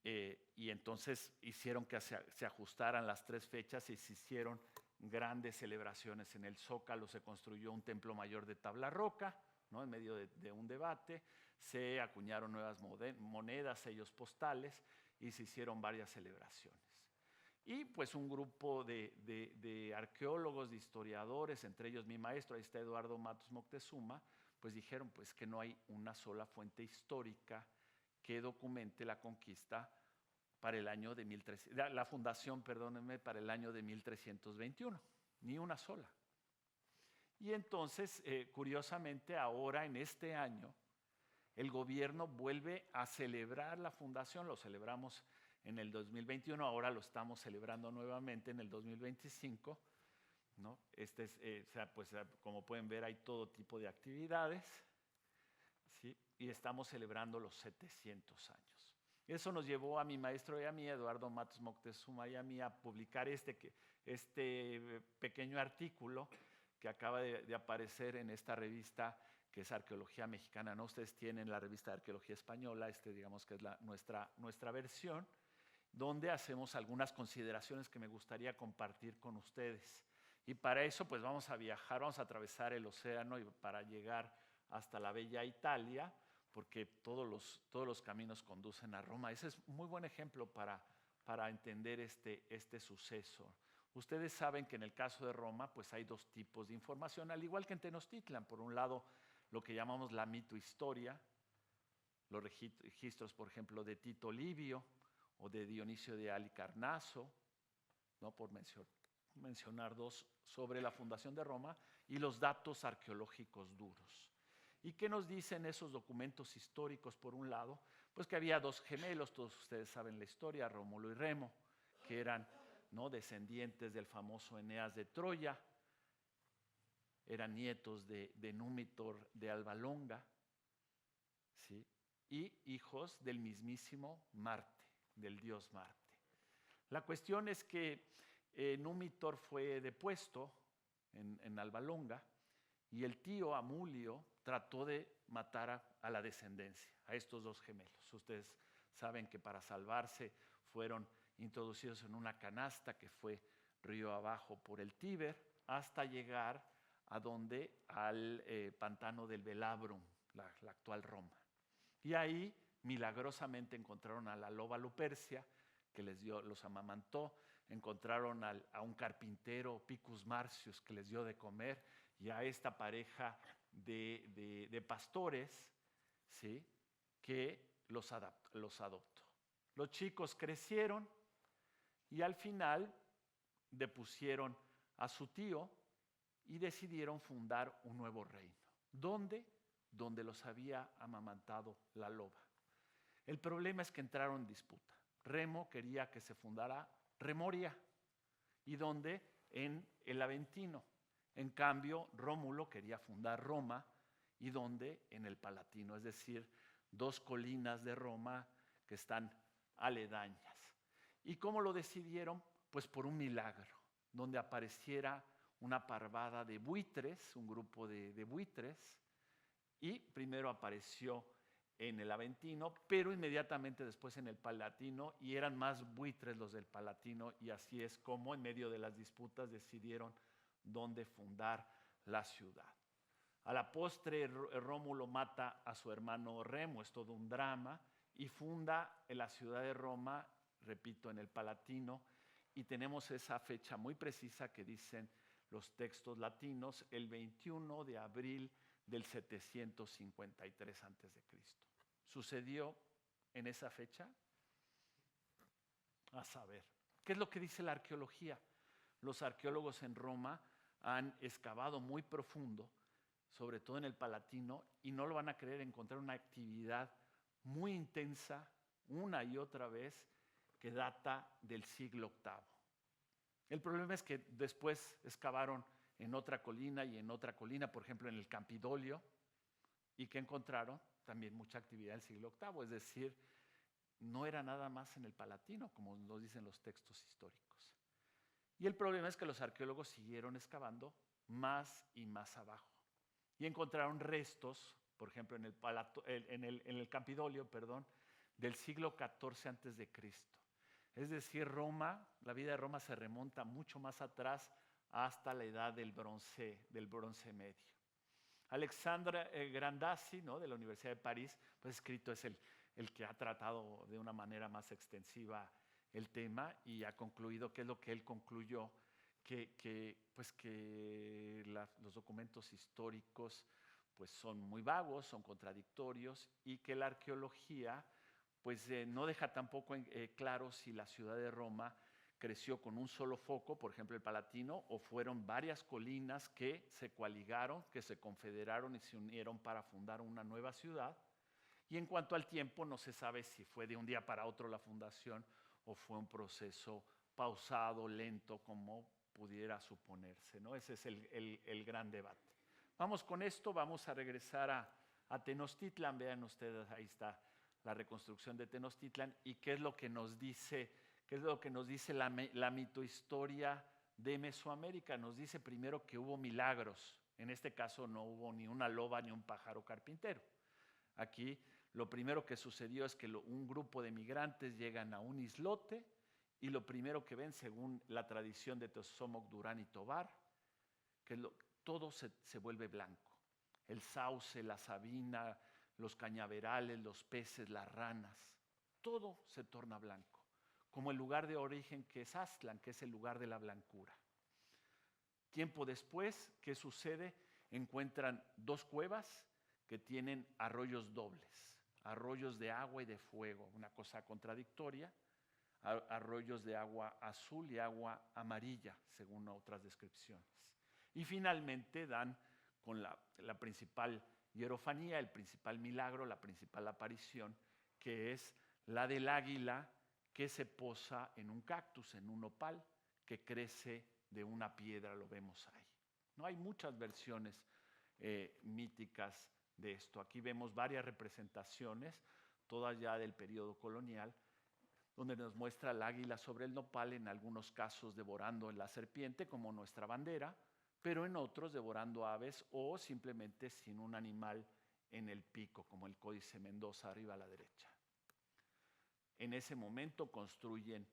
y entonces hicieron que se ajustaran las tres fechas y se hicieron grandes celebraciones en el Zócalo. Se construyó un templo mayor de tabla roca, ¿no? En medio de un debate, se acuñaron nuevas monedas, sellos postales, y se hicieron varias celebraciones. Y pues un grupo de arqueólogos, de historiadores, entre ellos mi maestro, ahí está Eduardo Matos Moctezuma, pues dijeron pues que no hay una sola fuente histórica que documente la conquista para el año de la fundación, perdónenme, para el año de 1321, ni una sola. Y entonces, curiosamente, ahora en este año, el gobierno vuelve a celebrar la fundación. Lo celebramos en el 2021, ahora lo estamos celebrando nuevamente en el 2025, ¿no? Pues, como pueden ver, hay todo tipo de actividades, ¿sí? Y estamos celebrando los 700 años. Eso nos llevó a mi maestro y a mí, Eduardo Matos Moctezuma, y a mí, a publicar este pequeño artículo que acaba de aparecer en esta revista, que es Arqueología Mexicana, ¿no? Ustedes tienen la revista de Arqueología Española, digamos que es nuestra versión, donde hacemos algunas consideraciones que me gustaría compartir con ustedes. Y para eso pues vamos a viajar, vamos a atravesar el océano para llegar hasta la bella Italia, porque todos los caminos conducen a Roma. Ese es un muy buen ejemplo para entender este suceso. Ustedes saben que en el caso de Roma pues hay dos tipos de información, al igual que en Tenochtitlan. Por un lado, lo que llamamos la mitohistoria, los registros, por ejemplo, de Tito Livio o de Dionisio de Halicarnaso, ¿no? Por mencionar dos, sobre la fundación de Roma, y los datos arqueológicos duros. ¿Y qué nos dicen esos documentos históricos? Por un lado, pues que había dos gemelos, todos ustedes saben la historia, Rómulo y Remo, que eran, ¿no?, descendientes del famoso Eneas de Troya, eran nietos de Númitor de Alba Longa, ¿sí? Y hijos del mismísimo Marte, del dios Marte. La cuestión es que Númitor fue depuesto en Alba Longa, y el tío Amulio trató de matar a la descendencia, a estos dos gemelos. Ustedes saben que para salvarse fueron introducidos en una canasta que fue río abajo por el Tíber, hasta llegar al pantano del Velabrum, la actual Roma. Y ahí milagrosamente encontraron a la loba Lupercia, que los amamantó. Encontraron a un carpintero, Picus Marcius, que les dio de comer, y a esta pareja de pastores, ¿sí?, que los adoptó. Los chicos crecieron y al final depusieron a su tío y decidieron fundar un nuevo reino. ¿Dónde? Donde los había amamantado la loba. El problema es que entraron en disputa. Remo quería que se fundara Remoria. ¿Y dónde? En el Aventino. En cambio, Rómulo quería fundar Roma. ¿Y dónde? En el Palatino, es decir, dos colinas de Roma que están aledañas. ¿Y cómo lo decidieron? Pues por un milagro, donde apareciera una parvada de buitres, un grupo de buitres, y primero apareció en el Aventino, pero inmediatamente después en el Palatino, y eran más buitres los del Palatino, y así es como en medio de las disputas decidieron dónde fundar la ciudad. A la postre, Rómulo mata a su hermano Remo, es todo un drama, y funda en la ciudad de Roma, repito, en el Palatino, y tenemos esa fecha muy precisa que dicen los textos latinos, el 21 de abril del 753 a.C. ¿Sucedió en esa fecha? A saber, ¿qué es lo que dice la arqueología? Los arqueólogos en Roma han excavado muy profundo, sobre todo en el Palatino, y no lo van a creer, encontrar una actividad muy intensa, una y otra vez, que data del siglo VIII. El problema es que después excavaron en otra colina y en otra colina, por ejemplo en el Campidoglio, y que encontraron también mucha actividad del siglo VIII, es decir, no era nada más en el Palatino, como nos dicen los textos históricos. Y el problema es que los arqueólogos siguieron excavando más y más abajo y encontraron restos, por ejemplo en el Campidoglio, del siglo XIV antes de Cristo. Es decir, Roma, la vida de Roma se remonta mucho más atrás hasta la edad del bronce medio. Alexandre Grandassi, ¿no?, de la Universidad de París, pues escrito es el que ha tratado de una manera más extensiva el tema y ha concluido, ¿qué es lo que él concluyó? Que los documentos históricos pues, son muy vagos, son contradictorios y que la arqueología pues, no deja tampoco claro si la ciudad de Roma creció con un solo foco, por ejemplo el Palatino, o fueron varias colinas que se coaligaron, que se confederaron y se unieron para fundar una nueva ciudad. Y en cuanto al tiempo, no se sabe si fue de un día para otro la fundación o fue un proceso pausado, lento, como pudiera suponerse, ¿no? Ese es el gran debate. Vamos con esto, vamos a regresar a Tenochtitlan. Vean ustedes, ahí está la reconstrucción de Tenochtitlan y qué es lo que nos dice la mitohistoria de Mesoamérica. Nos dice primero que hubo milagros. En este caso no hubo ni una loba ni un pájaro carpintero. Aquí lo primero que sucedió es que un grupo de migrantes llegan a un islote y lo primero que ven, según la tradición de Teosomoc, Durán y Tobar, que todo se vuelve blanco. El sauce, la sabina, los cañaverales, los peces, las ranas, todo se torna blanco. Como el lugar de origen que es Aztlán, que es el lugar de la blancura. Tiempo después, ¿qué sucede? Encuentran dos cuevas que tienen arroyos dobles, arroyos de agua y de fuego, una cosa contradictoria, arroyos de agua azul y agua amarilla, según otras descripciones. Y finalmente dan con la principal hierofanía, el principal milagro, la principal aparición, que es la del águila que se posa en un cactus, en un nopal, que crece de una piedra, lo vemos ahí. No hay muchas versiones míticas de esto. Aquí vemos varias representaciones, todas ya del periodo colonial, donde nos muestra el águila sobre el nopal, en algunos casos devorando la serpiente, como nuestra bandera, pero en otros devorando aves o simplemente sin un animal en el pico, como el Códice Mendoza arriba a la derecha. En ese momento construyen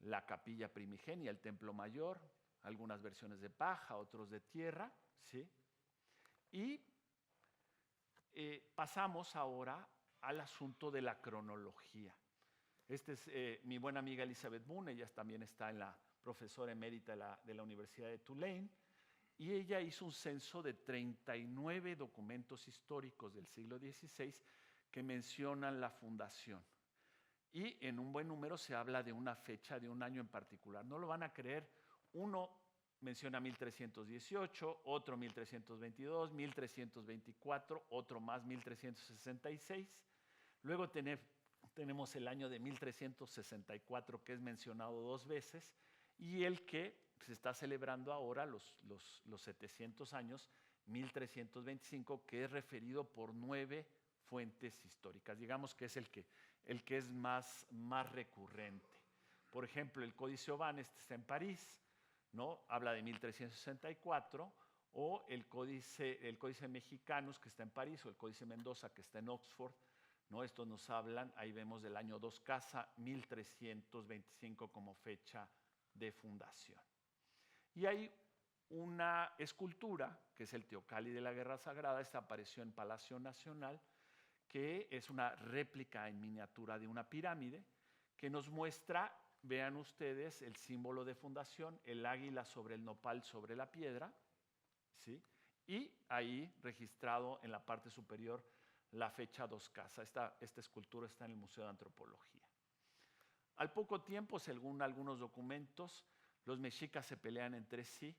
la capilla primigenia, el templo mayor, algunas versiones de paja, otros de tierra, ¿sí? Y pasamos ahora al asunto de la cronología. Esta es mi buena amiga Elizabeth Boone, ella también está en la profesora emérita de la Universidad de Tulane, y ella hizo un censo de 39 documentos históricos del siglo XVI que mencionan la fundación. Y en un buen número se habla de una fecha, de un año en particular. No lo van a creer, uno menciona 1318, otro 1322, 1324, otro más 1366. Luego tenemos el año de 1364 que es mencionado dos veces y el que se está celebrando ahora, los 700 años, 1325, que es referido por 9 fuentes históricas. Digamos que es el que es más recurrente. Por ejemplo, el Códice Oban está en París, ¿no? Habla de 1364, o el Códice Mexicanos, que está en París, o el Códice Mendoza, que está en Oxford, ¿no? Estos nos hablan, ahí vemos del año 2 Casa, 1325 como fecha de fundación. Y hay una escultura, que es el Teocalli de la Guerra Sagrada, esta apareció en Palacio Nacional, que es una réplica en miniatura de una pirámide, que nos muestra, vean ustedes, el símbolo de fundación, el águila sobre el nopal sobre la piedra, ¿sí? Y ahí registrado en la parte superior la fecha 2 Casa. Esta escultura está en el Museo de Antropología. Al poco tiempo, según algunos documentos, los mexicas se pelean entre sí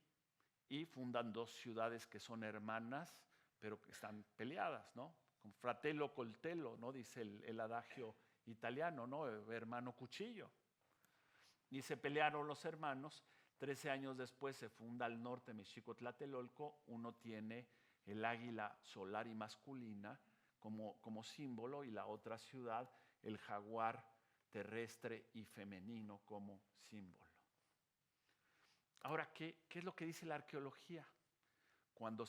y fundan dos ciudades que son hermanas, pero que están peleadas, ¿no? Fratello coltello, ¿no? Dice el adagio italiano, ¿no? Hermano cuchillo. Y se pelearon los hermanos. 13 años después se funda al norte Mexico-Tlatelolco. Uno tiene el águila solar y masculina como símbolo, y la otra ciudad el jaguar terrestre y femenino como símbolo. Ahora, ¿qué es lo que dice la arqueología? Cuando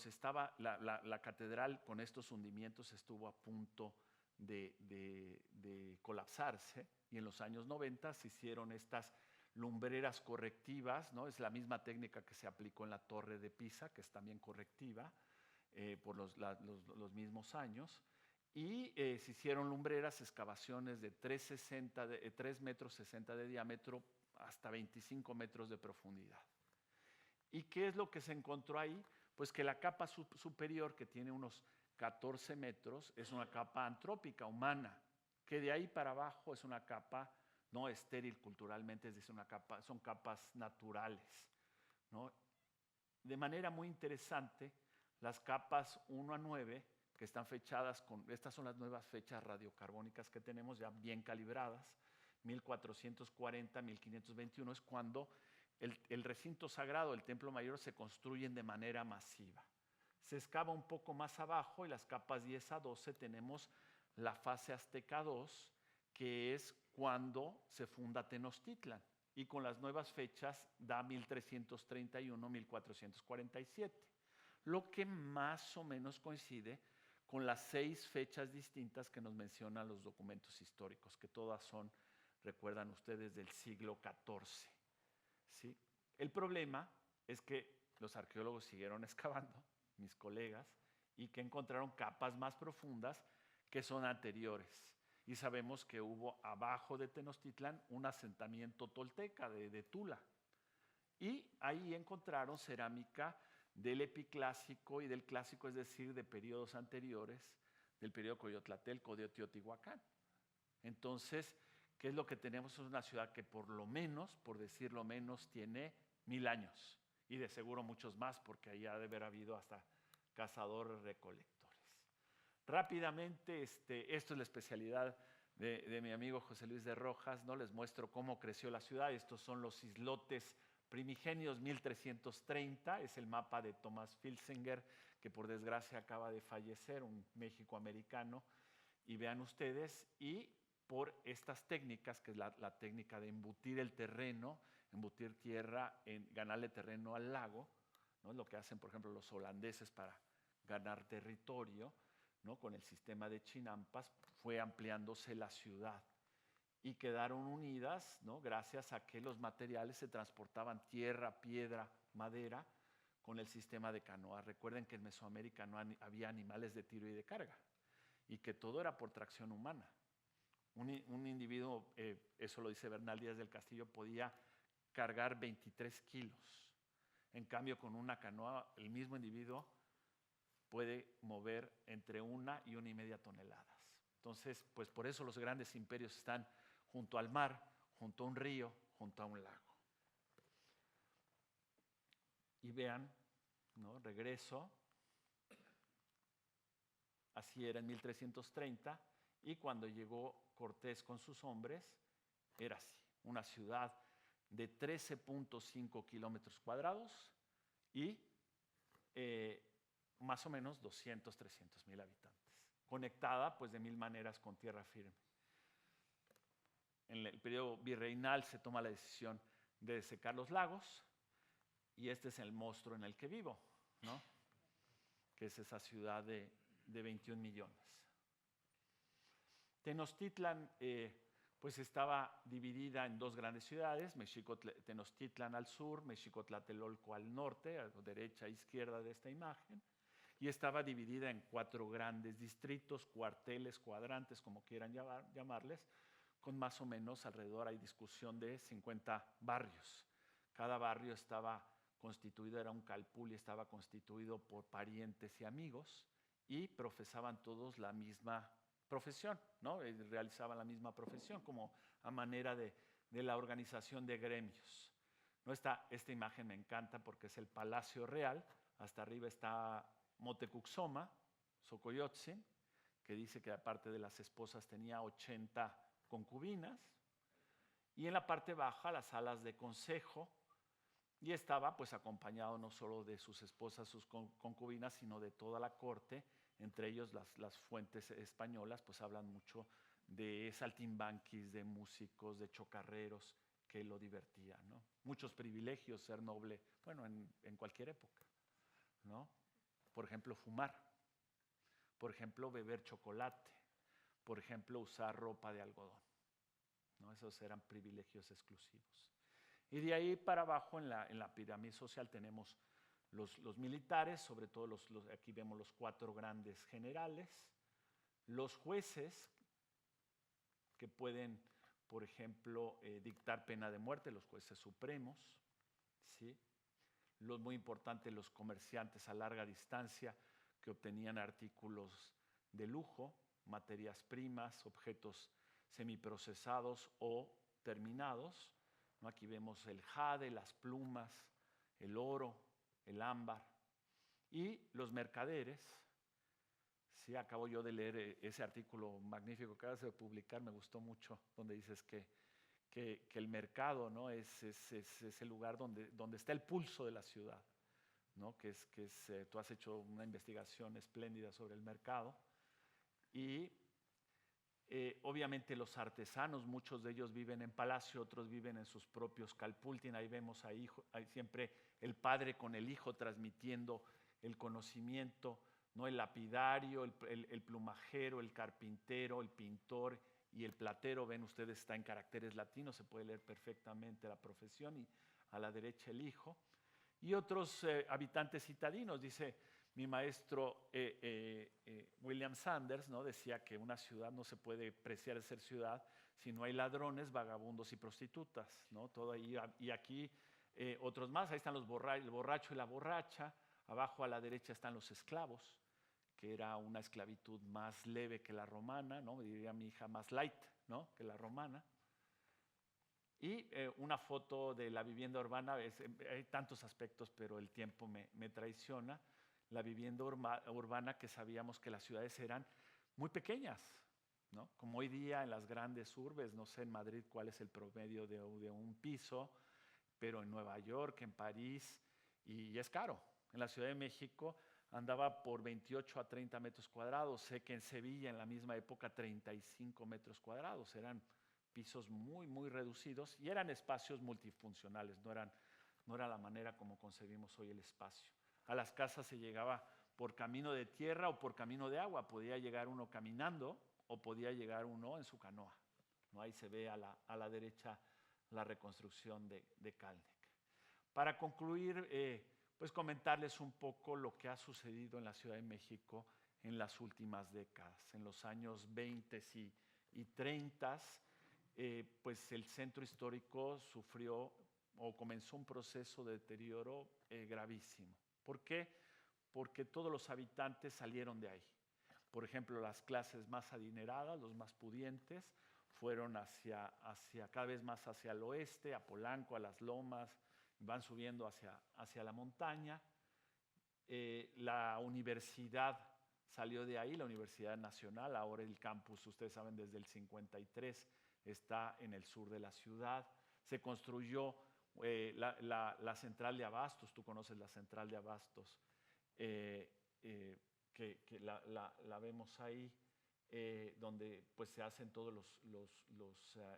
la catedral con estos hundimientos estuvo a punto de colapsarse, y en los años 90 se hicieron estas lumbreras correctivas, ¿no? Es la misma técnica que se aplicó en la Torre de Pisa, que es también correctiva, por los mismos años, y se hicieron lumbreras, excavaciones de 3 metros 60 de diámetro hasta 25 metros de profundidad. ¿Y qué es lo que se encontró ahí? Pues que la capa superior, que tiene unos 14 metros, es una capa antrópica, humana, que de ahí para abajo es una capa no estéril culturalmente, es decir, son capas naturales, ¿no? De manera muy interesante, las capas 1 a 9, que están fechadas estas son las nuevas fechas radiocarbónicas que tenemos ya bien calibradas, 1440, 1521, es cuando el recinto sagrado, el templo mayor, se construyen de manera masiva. Se excava un poco más abajo, y las capas 10 a 12 tenemos la fase azteca 2, que es cuando se funda Tenochtitlan, y con las nuevas fechas da 1331, 1447, lo que más o menos coincide con las 6 fechas distintas que nos mencionan los documentos históricos, que todas son, recuerdan ustedes, del siglo XIV. ¿Sí? El problema es que los arqueólogos siguieron excavando, mis colegas, y que encontraron capas más profundas que son anteriores. Y sabemos que hubo abajo de Tenochtitlan un asentamiento tolteca de Tula. Y ahí encontraron cerámica del epiclásico y del clásico, es decir, de periodos anteriores, del periodo Coyotlatelco, de Teotihuacán. Entonces, ¿qué es lo que tenemos? Es una ciudad que por lo menos, por decirlo menos, tiene 1000 años. Y de seguro muchos más, porque ahí ha de haber habido hasta cazadores-recolectores. Rápidamente, esto es la especialidad de mi amigo José Luis de Rojas, ¿no? Les muestro cómo creció la ciudad. Estos son los islotes primigenios, 1330, es el mapa de Thomas Filsinger, que por desgracia acaba de fallecer, un méxico-americano. Y vean ustedes, y por estas técnicas, que es la técnica de embutir el terreno, embutir tierra, ganarle terreno al lago, ¿no? Lo que hacen, por ejemplo, los holandeses para ganar territorio, ¿no? Con el sistema de chinampas fue ampliándose la ciudad, y quedaron unidas, ¿no? Gracias a que los materiales se transportaban, tierra, piedra, madera, con el sistema de canoas. Recuerden que en Mesoamérica no había animales de tiro y de carga, y que todo era por tracción humana. Un individuo, eso lo dice Bernal Díaz del Castillo, podía cargar 23 kilos. En cambio, con una canoa, el mismo individuo puede mover entre 1 y 1,5 toneladas. Entonces, pues por eso los grandes imperios están junto al mar, junto a un río, junto a un lago. Y vean, ¿no? Regreso. Así era en 1330, y cuando llegó Cortés con sus hombres, era así, una ciudad de 13.5 kilómetros cuadrados y más o menos 200, 300 mil habitantes, conectada pues de 1000 maneras con tierra firme. En el periodo virreinal se toma la decisión de secar los lagos, y este es el monstruo en el que vivo, ¿no? Que es esa ciudad de 21 millones. Tenochtitlan pues estaba dividida en 2 grandes ciudades, Tenochtitlan al sur, Mexico-Tlatelolco al norte, a derecha e izquierda de esta imagen, y estaba dividida en 4 grandes distritos, cuarteles, cuadrantes, como quieran llamarles, con más o menos alrededor, hay discusión, de 50 barrios. Cada barrio estaba constituido, era un calpul, y estaba constituido por parientes y amigos, y profesaban todos la misma profesión, ¿no? Realizaban la misma profesión, como a manera de la organización de gremios, ¿no? Esta imagen me encanta porque es el Palacio Real. Hasta arriba está Motecuxoma, Xocoyotzin, que dice que aparte de las esposas tenía 80 concubinas, y en la parte baja las salas de consejo, y estaba pues acompañado no solo de sus esposas, sus concubinas, sino de toda la corte, entre ellos las fuentes españolas pues hablan mucho de saltimbanquis, de músicos, de chocarreros que lo divertían, ¿no? Muchos privilegios, ser noble, bueno, en cualquier época, ¿no? Por ejemplo, fumar, por ejemplo, beber chocolate, por ejemplo, usar ropa de algodón, ¿no? Esos eran privilegios exclusivos. Y de ahí para abajo en la pirámide social tenemos los militares, sobre todo aquí vemos los 4 grandes generales, los jueces que pueden, por ejemplo, dictar pena de muerte, los jueces supremos, ¿sí? Los muy importantes, los comerciantes a larga distancia que obtenían artículos de lujo, materias primas, objetos semiprocesados o terminados, ¿no? Aquí vemos el jade, las plumas, el oro, el ámbar. Y los mercaderes, sí, acabo yo de leer ese artículo magnífico que acabas de publicar, me gustó mucho, donde dices que el mercado, ¿no? es el lugar donde está el pulso de la ciudad, ¿no? Tú has hecho una investigación espléndida sobre el mercado y obviamente los artesanos, muchos de ellos viven en palacio, otros viven en sus propios calpultin. Ahí vemos ahí siempre el padre con el hijo transmitiendo el conocimiento, ¿no? El lapidario, el plumajero, el carpintero, el pintor y el platero. Ven ustedes, está en caracteres latinos, se puede leer perfectamente la profesión, y a la derecha el hijo. Y otros habitantes citadinos, dice mi maestro William Sanders, ¿no? Decía que una ciudad no se puede preciar de ser ciudad si no hay ladrones, vagabundos y prostitutas, ¿no? Todo ahí, y aquí otros más, ahí están el borracho y la borracha, abajo a la derecha están los esclavos, que era una esclavitud más leve que la romana, ¿no? Diría mi hija, más light, ¿no? Que la romana. Y una foto de la vivienda urbana, hay tantos aspectos, pero el tiempo me traiciona. La vivienda urbana, que sabíamos que las ciudades eran muy pequeñas, ¿no? Como hoy día en las grandes urbes, no sé en Madrid cuál es el promedio de un piso, pero en Nueva York, en París, y es caro. En la Ciudad de México andaba por 28 a 30 metros cuadrados. Sé que en Sevilla en la misma época 35 metros cuadrados. Eran pisos muy, muy reducidos y eran espacios multifuncionales, no era la manera como concebimos hoy el espacio. A las casas se llegaba por camino de tierra o por camino de agua. Podía llegar uno caminando o podía llegar uno en su canoa, ¿no? Ahí se ve a la derecha la reconstrucción de Cálnec. Para concluir, pues comentarles un poco lo que ha sucedido en la Ciudad de México en las últimas décadas. En los años 20 y 30, pues el centro histórico sufrió o comenzó un proceso de deterioro gravísimo. ¿Por qué? Porque todos los habitantes salieron de ahí. Por ejemplo, las clases más adineradas, los más pudientes, fueron cada vez más hacia el oeste, a Polanco, a las lomas, van subiendo hacia la montaña. La universidad salió de ahí, la Universidad Nacional, ahora el campus, ustedes saben, desde el 53 está en el sur de la ciudad. Se construyó la central de abastos, tú conoces la central de abastos, que la vemos ahí, donde pues se hacen todos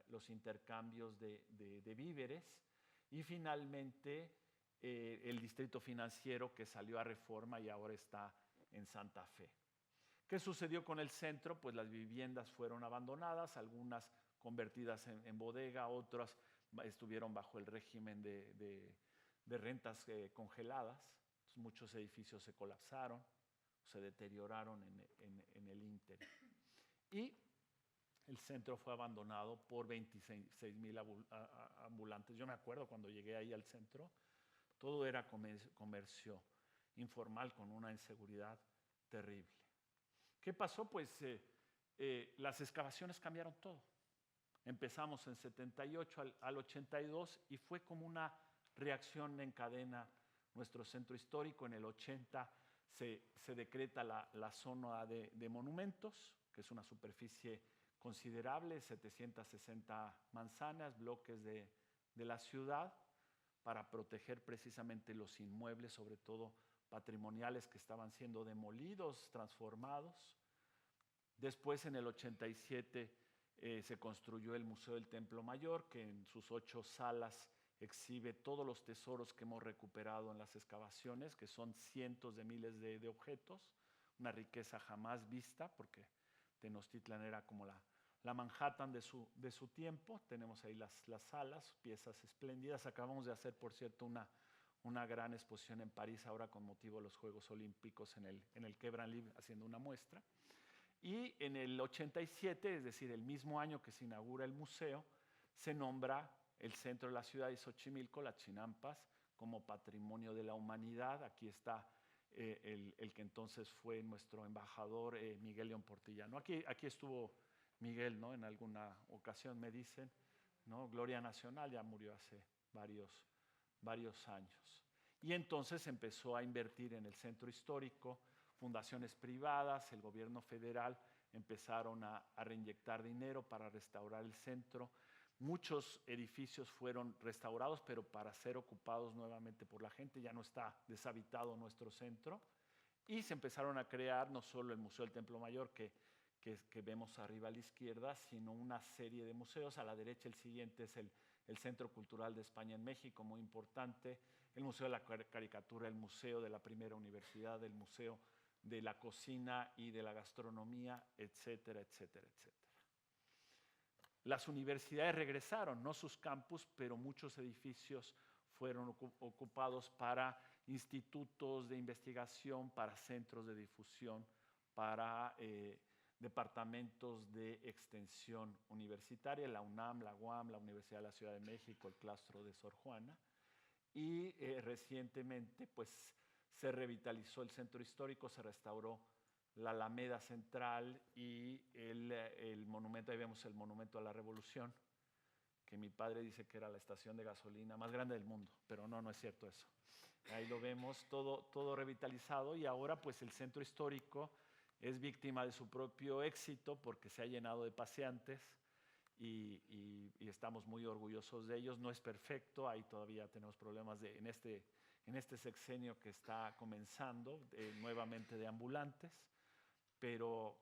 los intercambios de víveres. Y finalmente el distrito financiero, que salió a Reforma y ahora está en Santa Fe. ¿Qué sucedió con el centro? Pues las viviendas fueron abandonadas, algunas convertidas en bodega, otras estuvieron bajo el régimen de rentas congeladas. Entonces, muchos edificios se colapsaron, se deterioraron en el ínterin. Y el centro fue abandonado por 26,000 ambulantes. Yo me acuerdo cuando llegué ahí al centro, todo era comercio informal con una inseguridad terrible. ¿Qué pasó? Pues las excavaciones cambiaron todo. Empezamos en 78 al 82 y fue como una reacción en cadena nuestro centro histórico. En el 80 se decreta la zona de monumentos, que es una superficie considerable, 760 manzanas, bloques de la ciudad, para proteger precisamente los inmuebles, sobre todo patrimoniales, que estaban siendo demolidos, transformados. Después, en el 87, se construyó el Museo del Templo Mayor, que en sus 8 salas exhibe todos los tesoros que hemos recuperado en las excavaciones, que son cientos de miles de objetos, una riqueza jamás vista, porque Tenochtitlan era como la Manhattan de su tiempo. Tenemos ahí las salas, piezas espléndidas. Acabamos de hacer, por cierto, una gran exposición en París ahora con motivo de los Juegos Olímpicos en el Quai Branly, haciendo una muestra. Y en el 87, es decir, el mismo año que se inaugura el museo, se nombra el centro de la ciudad de Xochimilco, las Chinampas, como Patrimonio de la Humanidad. Aquí está el que entonces fue nuestro embajador, Miguel León Portilla, ¿no? Aquí estuvo Miguel, ¿no? En alguna ocasión, me dicen, ¿no? Gloria nacional, ya murió hace varios años. Y entonces empezó a invertir en el centro histórico, fundaciones privadas, el gobierno federal empezaron a reinyectar dinero para restaurar el centro. Muchos edificios fueron restaurados, pero para ser ocupados nuevamente por la gente. Ya no está deshabitado nuestro centro. Y se empezaron a crear no solo el Museo del Templo Mayor, que vemos arriba a la izquierda, sino una serie de museos. A la derecha, el siguiente es el Centro Cultural de España en México, muy importante. El Museo de la Caricatura, el Museo de la Primera Universidad, el Museo de la Cocina y de la Gastronomía, etcétera, etcétera, etcétera. Las universidades regresaron, no sus campus, pero muchos edificios fueron ocupados para institutos de investigación, para centros de difusión, para departamentos de extensión universitaria, la UNAM, la UAM, la Universidad de la Ciudad de México, el claustro de Sor Juana. Y recientemente, pues, se revitalizó el centro histórico, se restauró la Alameda Central y el monumento. Ahí vemos el Monumento a la Revolución, que mi padre dice que era la estación de gasolina más grande del mundo, pero no es cierto eso. Ahí lo vemos, todo revitalizado, y ahora pues el centro histórico es víctima de su propio éxito porque se ha llenado de paseantes y estamos muy orgullosos de ellos. No es perfecto, ahí todavía tenemos problemas en este sexenio que está comenzando, nuevamente de ambulantes, pero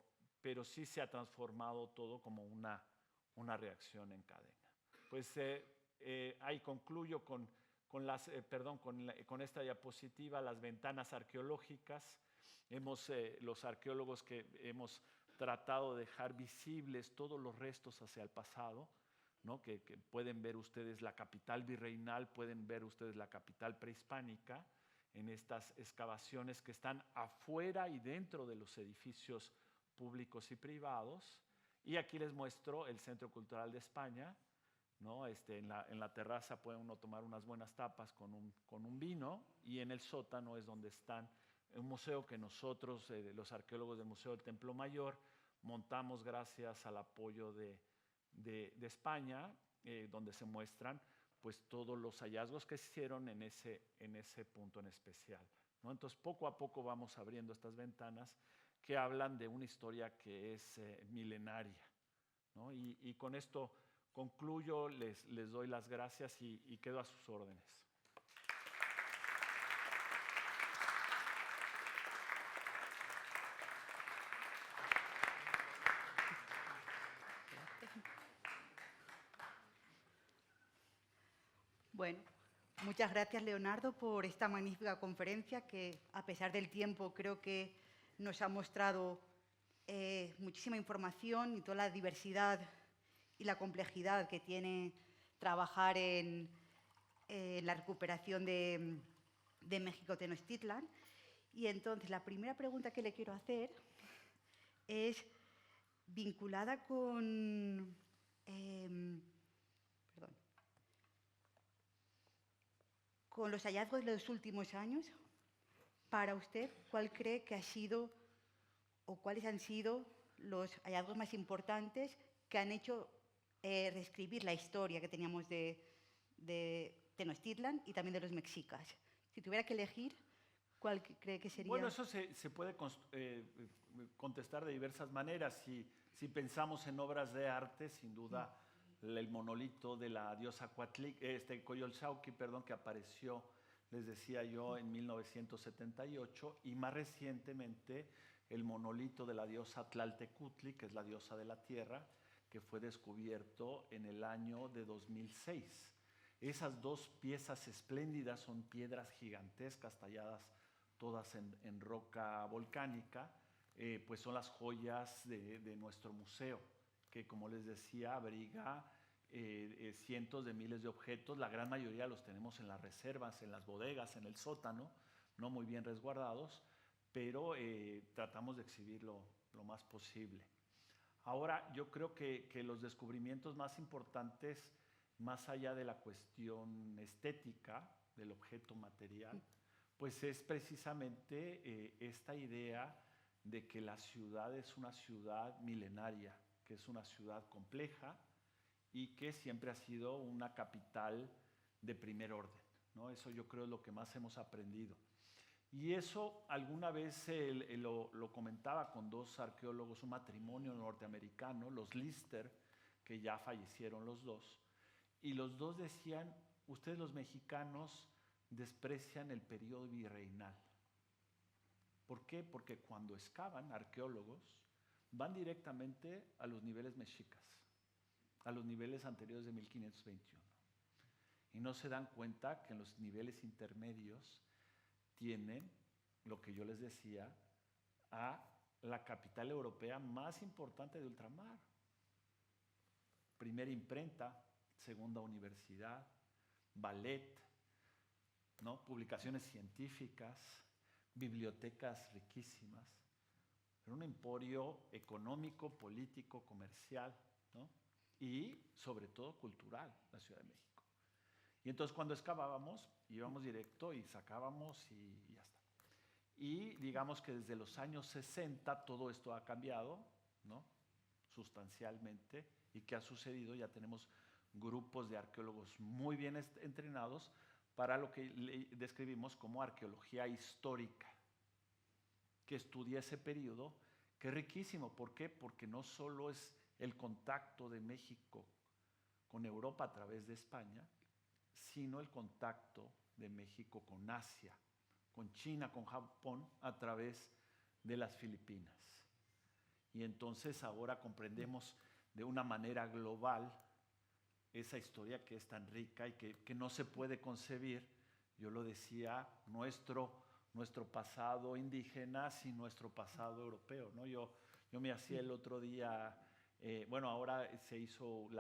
sí se ha transformado todo como una reacción en cadena. Pues ahí concluyo con esta diapositiva, las ventanas arqueológicas. Los arqueólogos que hemos tratado de dejar visibles todos los restos hacia el pasado, ¿no? Que pueden ver ustedes la capital virreinal, pueden ver ustedes la capital prehispánica en estas excavaciones que están afuera y dentro de los edificios públicos y privados. Y aquí les muestro el Centro Cultural de España, ¿no? En la terraza puede uno tomar unas buenas tapas con un vino, y en el sótano es donde están un museo que nosotros, los arqueólogos del Museo del Templo Mayor, montamos gracias al apoyo de España, donde se muestran pues todos los hallazgos que se hicieron en ese punto en especial, ¿no? Entonces, poco a poco vamos abriendo estas ventanas que hablan de una historia que es milenaria, ¿no? Y con esto concluyo, les doy las gracias y quedo a sus órdenes. Bueno, muchas gracias, Leonardo, por esta magnífica conferencia que, a pesar del tiempo, creo que nos ha mostrado muchísima información y toda la diversidad y la complejidad que tiene trabajar en la recuperación de México Tenochtitlan. Y entonces, la primera pregunta que le quiero hacer es vinculada con los hallazgos de los últimos años. Para usted, ¿cuál cree que ha sido o cuáles han sido los hallazgos más importantes que han hecho reescribir la historia que teníamos de Tenochtitlan y también de los mexicas? Si tuviera que elegir, ¿cuál cree que sería? Bueno, eso se puede contestar de diversas maneras. Si pensamos en obras de arte, sin duda el monolito de la diosa Coyolxauhqui, que apareció, les decía yo, en 1978, y más recientemente el monolito de la diosa Tlaltecutli, que es la diosa de la tierra, que fue descubierto en el año de 2006. Esas dos piezas espléndidas son piedras gigantescas talladas todas en roca volcánica, pues son las joyas de nuestro museo, que como les decía abriga cientos de miles de objetos. La gran mayoría los tenemos en las reservas, en las bodegas, en el sótano, no muy bien resguardados, pero tratamos de exhibirlo lo más posible. Ahora, yo creo que los descubrimientos más importantes, más allá de la cuestión estética del objeto material, pues es precisamente esta idea de que la ciudad es una ciudad milenaria, que es una ciudad compleja y que siempre ha sido una capital de primer orden, ¿no? Eso yo creo es lo que más hemos aprendido. Y eso alguna vez lo comentaba con dos arqueólogos, un matrimonio norteamericano, los Lister, que ya fallecieron los dos, y los dos decían, ustedes los mexicanos desprecian el periodo virreinal. ¿Por qué? Porque cuando excavan arqueólogos, van directamente a los niveles mexicas, a los niveles anteriores de 1521. Y no se dan cuenta que en los niveles intermedios tienen, lo que yo les decía, a la capital europea más importante de ultramar. Primera imprenta, segunda universidad, ballet, ¿no? Publicaciones científicas, bibliotecas riquísimas. Era un emporio económico, político, comercial, ¿no? Y sobre todo cultural, la Ciudad de México. Y entonces cuando excavábamos, íbamos directo y sacábamos y ya está. Y digamos que desde los años 60 todo esto ha cambiado, ¿no? Sustancialmente. ¿Y qué ha sucedido? Ya tenemos grupos de arqueólogos muy bien entrenados para lo que describimos como arqueología histórica, que estudia ese periodo, que es riquísimo. ¿Por qué? Porque no solo es el contacto de México con Europa a través de España, sino el contacto de México con Asia, con China, con Japón, a través de las Filipinas. Y entonces ahora comprendemos de una manera global esa historia que es tan rica y que no se puede concebir, yo lo decía, nuestro pasado indígena sin nuestro pasado europeo, ¿no? Yo me hacía el otro día, bueno, ahora se hizo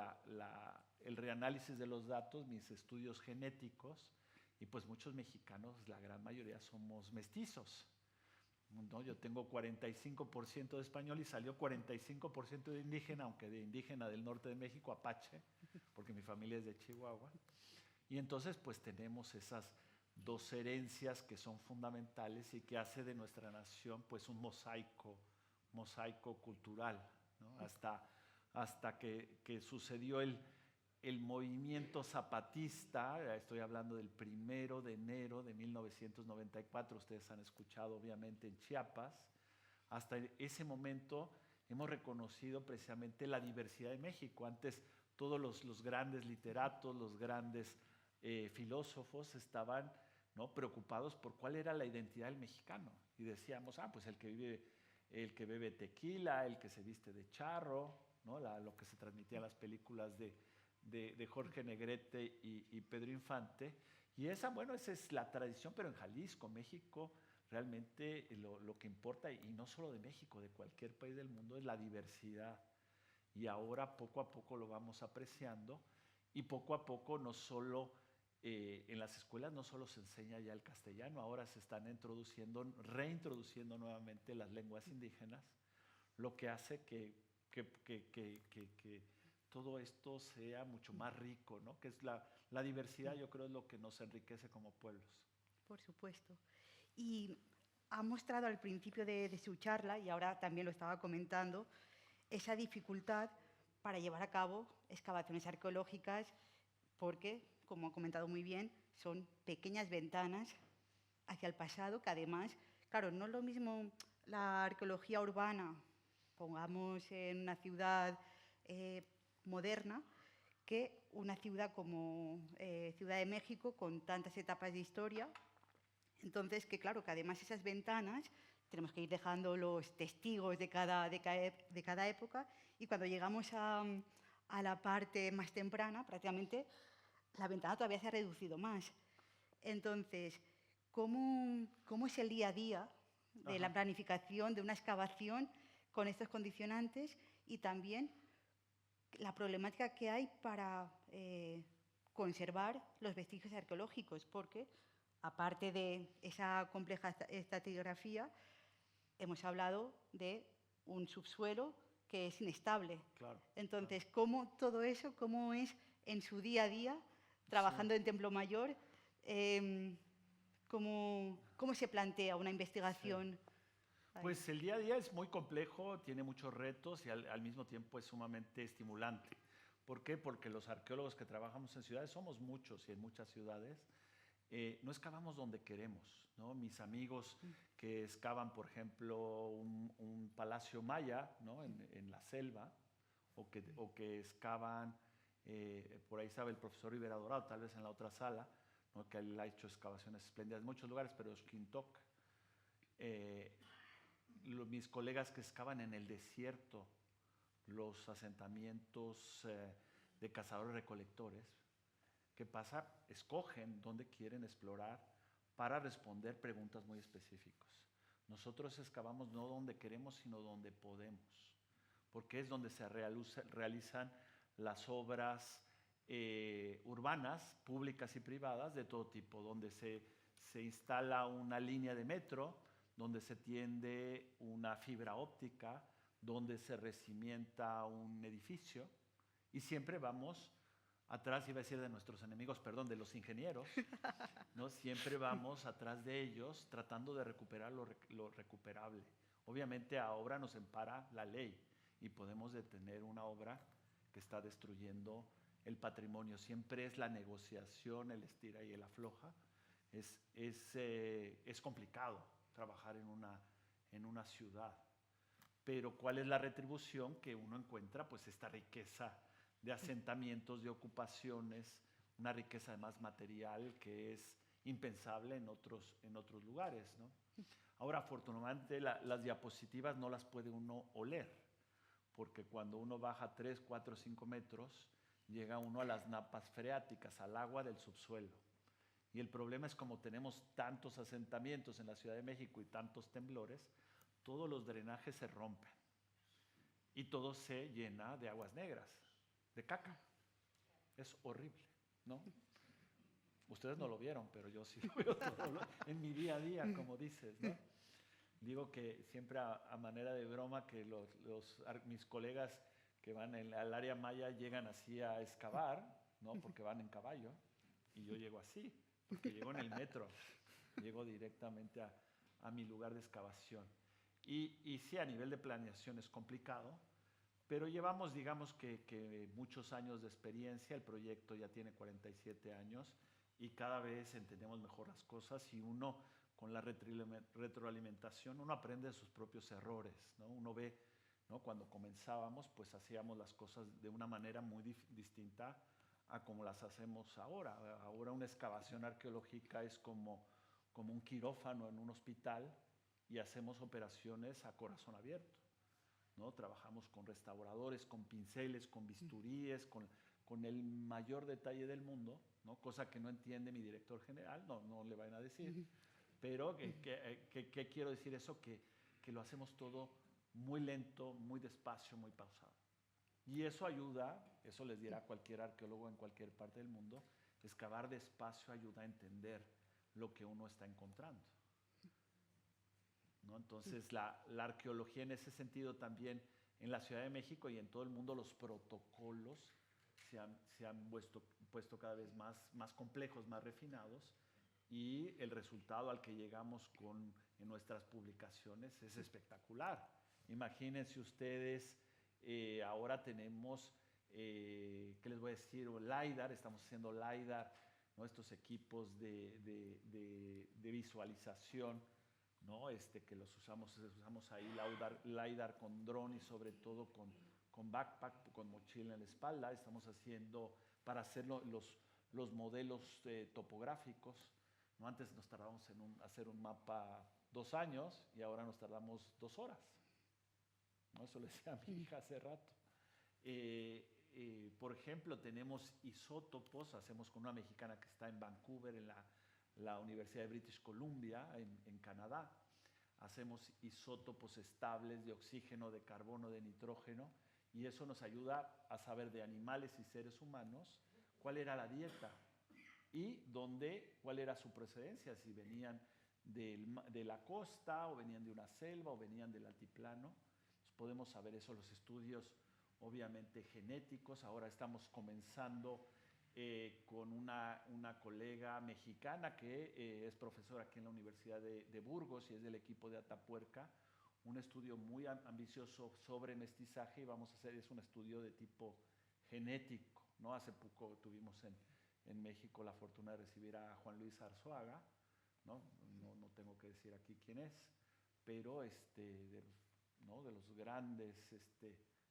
el reanálisis de los datos, mis estudios genéticos, y pues muchos mexicanos, la gran mayoría somos mestizos, ¿no? Yo tengo 45% de español y salió 45% de indígena, aunque de indígena del norte de México, apache, porque mi familia es de Chihuahua. Y entonces pues tenemos esas dos herencias que son fundamentales y que hace de nuestra nación pues un mosaico cultural, ¿no? Hasta que sucedió el movimiento zapatista, estoy hablando del 1 de enero de 1994, ustedes han escuchado obviamente en Chiapas. Hasta ese momento hemos reconocido precisamente la diversidad de México. Antes todos los grandes literatos, los grandes filósofos estaban, ¿no?, preocupados por cuál era la identidad del mexicano. Y decíamos, pues el que bebe tequila, el que se viste de charro, ¿no? Lo que se transmitía en las películas de Jorge Negrete y Pedro Infante. Y esa es la tradición, pero en Jalisco, México, realmente lo que importa, y no solo de México, de cualquier país del mundo, es la diversidad. Y ahora poco a poco lo vamos apreciando, y poco a poco no solo en las escuelas no solo se enseña ya el castellano, ahora se están reintroduciendo nuevamente las lenguas indígenas, lo que hace que todo esto sea mucho más rico, ¿no? Que es la diversidad, yo creo, es lo que nos enriquece como pueblos. Por supuesto. Y ha mostrado al principio de su charla, y ahora también lo estaba comentando, esa dificultad para llevar a cabo excavaciones arqueológicas porque, como ha comentado muy bien, son pequeñas ventanas hacia el pasado que además, claro, no es lo mismo la arqueología urbana, pongamos en una ciudad moderna, que una ciudad como Ciudad de México, con tantas etapas de historia. Entonces, que claro, que además esas ventanas tenemos que ir dejando los testigos de cada época, y cuando llegamos a la parte más temprana, prácticamente la ventana todavía se ha reducido más. Entonces, ¿cómo es el día a día de la planificación de una excavación con estos condicionantes, y también la problemática que hay para conservar los vestigios arqueológicos? Porque, aparte de esa compleja estratigrafía, hemos hablado de un subsuelo que es inestable. Claro. Entonces, ¿cómo todo eso, cómo es en su día a día, trabajando en Templo Mayor, cómo se plantea una investigación? Pues el día a día es muy complejo, tiene muchos retos y al mismo tiempo es sumamente estimulante. ¿Por qué? Porque los arqueólogos que trabajamos en ciudades, somos muchos y en muchas ciudades, no excavamos donde queremos, ¿no? Mis amigos que excavan, por ejemplo, un palacio maya, ¿no? en la selva, o que excavan, por ahí sabe el profesor Rivera Dorado, tal vez en la otra sala, ¿no? Que él ha hecho excavaciones espléndidas en muchos lugares, pero es Quintoc. Mis colegas que excavan en el desierto, los asentamientos de cazadores-recolectores, ¿qué pasa? Escogen dónde quieren explorar para responder preguntas muy específicas. Nosotros excavamos no donde queremos, sino donde podemos, porque es donde se realizan las obras urbanas, públicas y privadas de todo tipo, donde se instala una línea de metro, donde se tiende una fibra óptica, donde se recimienta un edificio, y siempre vamos atrás, iba a decir de nuestros enemigos, perdón, de los ingenieros, ¿no? Siempre vamos atrás de ellos tratando de recuperar lo recuperable. Obviamente a obra nos ampara la ley y podemos detener una obra que está destruyendo el patrimonio. Siempre es la negociación, el estira y el afloja. Es complicado trabajar en una ciudad. Pero ¿cuál es la retribución que uno encuentra? Pues esta riqueza de asentamientos, de ocupaciones, una riqueza además material que es impensable en otros lugares, ¿no? Ahora, afortunadamente, las diapositivas no las puede uno oler, porque cuando uno baja 3, 4, 5 metros, llega uno a las napas freáticas, al agua del subsuelo. Y el problema es, como tenemos tantos asentamientos en la Ciudad de México y tantos temblores, todos los drenajes se rompen y todo se llena de aguas negras, de caca. Es horrible, ¿no? Ustedes no lo vieron, pero yo sí lo veo todo en mi día a día, como dices, ¿no? Digo que siempre a manera de broma que mis colegas que van al área maya llegan así a excavar, ¿no? Porque van en caballo, y yo llego así, porque llego en el metro, llego directamente a mi lugar de excavación. Y sí, a nivel de planeación es complicado, pero llevamos, digamos que muchos años de experiencia. El proyecto ya tiene 47 años y cada vez entendemos mejor las cosas, y uno, con la retroalimentación, uno aprende de sus propios errores, ¿no? Uno ve, ¿no? Cuando comenzábamos, pues hacíamos las cosas de una manera muy distinta a como las hacemos ahora. Ahora una excavación arqueológica es como un quirófano en un hospital, y hacemos operaciones a corazón abierto, ¿no? Trabajamos con restauradores, con pinceles, con bisturíes, con el mayor detalle del mundo, ¿no? Cosa que no entiende mi director general, no le vayan a decir. Pero, ¿qué quiero decir eso? Que lo hacemos todo muy lento, muy despacio, muy pausado. Y eso ayuda, eso les dirá cualquier arqueólogo en cualquier parte del mundo, excavar despacio ayuda a entender lo que uno está encontrando, ¿no? Entonces, la arqueología en ese sentido también, en la Ciudad de México y en todo el mundo, los protocolos se han puesto cada vez más complejos, más refinados, y el resultado al que llegamos en nuestras publicaciones es espectacular. Imagínense ustedes, ahora tenemos, ¿qué les voy a decir? LiDAR, estamos haciendo LiDAR, ¿no? Estos equipos de visualización ¿no? Que los usamos ahí LiDAR con dron y sobre todo con backpack, con mochila en la espalda. Estamos haciendo para hacer los modelos topográficos, ¿no? Antes nos tardamos en hacer un mapa 2 años y ahora nos tardamos 2 horas, ¿no? Eso le decía a mi hija hace rato. Por ejemplo, tenemos isótopos, hacemos con una mexicana que está en Vancouver, en la Universidad de British Columbia, en Canadá. Hacemos isótopos estables de oxígeno, de carbono, de nitrógeno, y eso nos ayuda a saber de animales y seres humanos cuál era la dieta y cuál era su procedencia, si venían de la costa o venían de una selva o venían del altiplano. Entonces podemos saber eso, los estudios obviamente genéticos. Ahora estamos comenzando con una colega mexicana que es profesora aquí en la Universidad de Burgos y es del equipo de Atapuerca, un estudio muy ambicioso sobre mestizaje, y vamos a hacer un estudio de tipo genético, ¿no? Hace poco tuvimos en México la fortuna de recibir a Juan Luis Arzuaga, ¿no? No tengo que decir aquí quién es, pero ¿no? de los grandes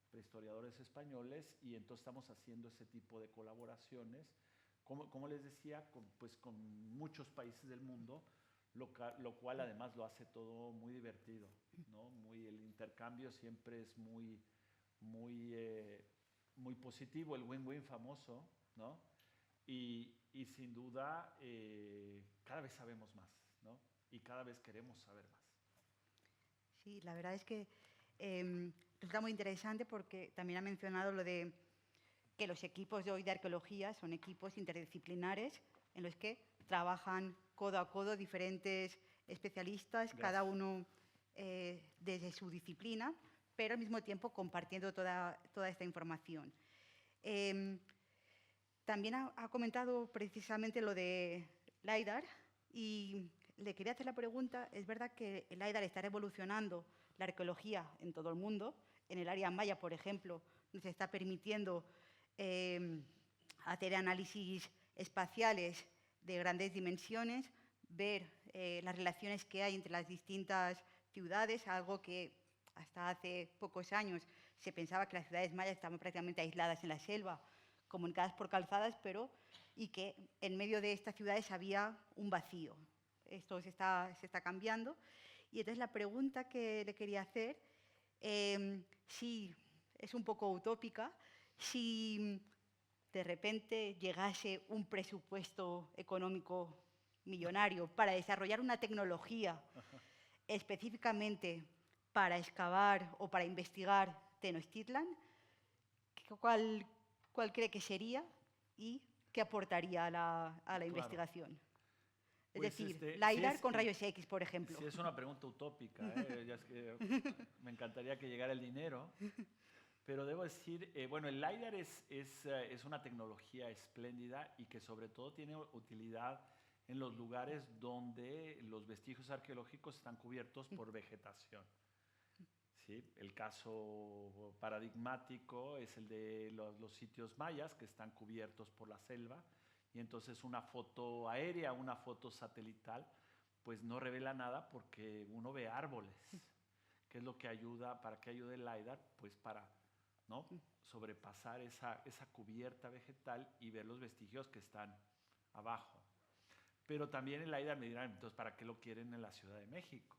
prehistoriadores españoles, y entonces estamos haciendo ese tipo de colaboraciones, como les decía, con muchos países del mundo, lo cual además lo hace todo muy divertido, ¿no? El intercambio siempre es muy positivo, el win-win famoso, ¿no? Y sin duda cada vez sabemos más, ¿no? Y cada vez queremos saber más. Sí, la verdad es que resulta muy interesante porque también ha mencionado lo de que los equipos de hoy de arqueología son equipos interdisciplinares en los que trabajan codo a codo diferentes especialistas, Gracias. cada uno desde su disciplina, pero al mismo tiempo compartiendo toda esta información. También ha comentado precisamente lo de LiDAR y le quería hacer la pregunta, es verdad que el LiDAR está revolucionando la arqueología en todo el mundo. En el área maya, por ejemplo, nos está permitiendo hacer análisis espaciales de grandes dimensiones, ver las relaciones que hay entre las distintas ciudades, algo que hasta hace pocos años se pensaba que las ciudades mayas estaban prácticamente aisladas en la selva, comunicadas por calzadas, y que en medio de estas ciudades había un vacío. Esto se está cambiando. Y entonces la pregunta que le quería hacer, si es un poco utópica, si de repente llegase un presupuesto económico millonario para desarrollar una tecnología específicamente para excavar o para investigar Tenochtitlan, ¿cuál cree que sería y qué aportaría a la Claro. investigación? Es Pues decir, sí LiDAR con rayos X, por ejemplo. Sí, es una pregunta utópica, ya es que me encantaría que llegara el dinero, pero debo decir, bueno, el LiDAR es una tecnología espléndida y que sobre todo tiene utilidad en los lugares donde los vestigios arqueológicos están cubiertos por vegetación. ¿Sí? El caso paradigmático es el de los sitios mayas que están cubiertos por la selva, y entonces una foto aérea, una foto satelital, pues no revela nada porque uno ve árboles. ¿Qué es lo que ayuda? ¿Para qué ayuda el LiDAR? Pues para, ¿no?, sobrepasar esa cubierta vegetal y ver los vestigios que están abajo. Pero también el LiDAR me dirán, entonces, ¿para qué lo quieren en la Ciudad de México?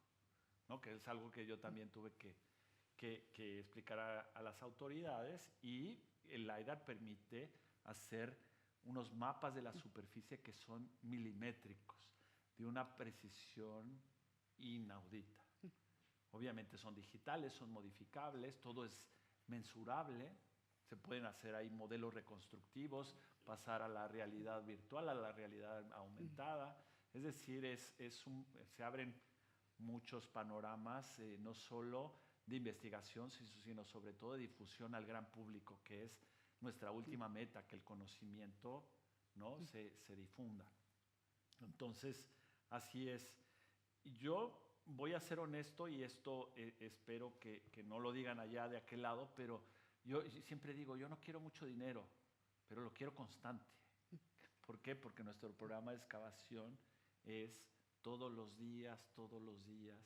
¿No? Que es algo que yo también tuve que explicar a las autoridades, y el LiDAR permite hacer unos mapas de la superficie que son milimétricos, de una precisión inaudita. Obviamente son digitales, son modificables, todo es mensurable, se pueden hacer ahí modelos reconstructivos, pasar a la realidad virtual, a la realidad aumentada. Es decir, se abren muchos panoramas, no solo de investigación, sino sobre todo de difusión al gran público, que es nuestra última meta, que el conocimiento, ¿no?, se difunda. Entonces, así es. Yo voy a ser honesto, y esto espero que no lo digan allá de aquel lado, pero yo siempre digo, yo no quiero mucho dinero, pero lo quiero constante. ¿Por qué? Porque nuestro programa de excavación es todos los días, todos los días.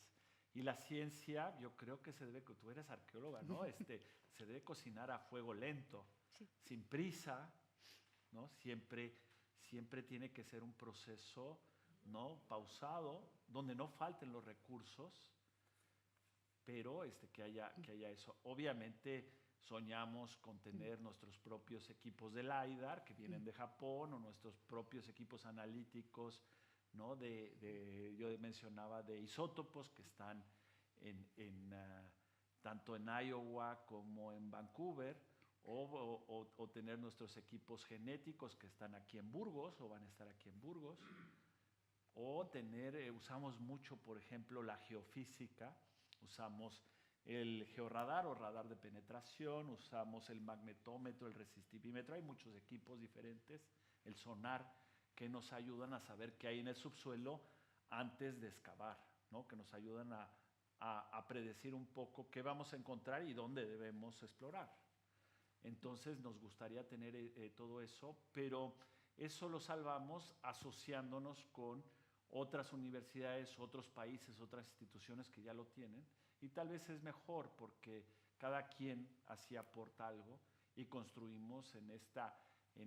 Y la ciencia, yo creo que se debe, tú eres arqueóloga, ¿no? Se debe cocinar a fuego lento, Sí. sin prisa, ¿no? Siempre tiene que ser un proceso, ¿no? Pausado, donde no falten los recursos, pero que haya eso. Obviamente soñamos con tener nuestros propios equipos de LiDAR que vienen de Japón, o nuestros propios equipos analíticos, ¿no? Yo mencionaba de isótopos que están tanto en Iowa como en Vancouver, o tener nuestros equipos genéticos que están aquí en Burgos o van a estar aquí en Burgos, o usamos mucho, por ejemplo, la geofísica, usamos el georradar o radar de penetración, usamos el magnetómetro, el resistivímetro, hay muchos equipos diferentes, el sonar, que nos ayudan a saber qué hay en el subsuelo antes de excavar, ¿no? Que nos ayudan a predecir un poco qué vamos a encontrar y dónde debemos explorar. Entonces nos gustaría tener todo eso, pero eso lo salvamos asociándonos con otras universidades, otros países, otras instituciones que ya lo tienen, y tal vez es mejor porque cada quien así aporta algo y construimos en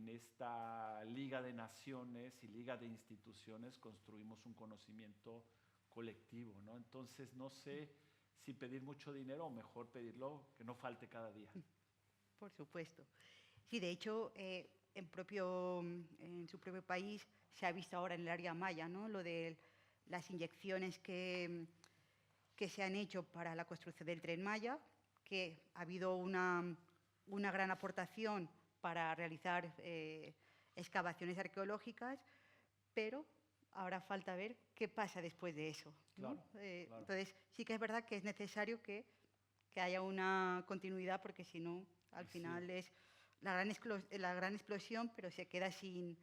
esta liga de naciones y liga de instituciones, construimos un conocimiento colectivo, ¿no? Entonces no sé si pedir mucho dinero o mejor pedirlo que no falte cada día. Por supuesto. Sí, de hecho, en su propio país se ha visto ahora en el área maya, ¿no? Lo de las inyecciones que se han hecho para la construcción del Tren Maya, que ha habido una gran aportación para realizar excavaciones arqueológicas, pero ahora falta ver qué pasa después de eso, ¿no? Claro, claro. Entonces, sí que es verdad que es necesario que haya una continuidad, porque si no, al final es la gran explosión, pero se queda sin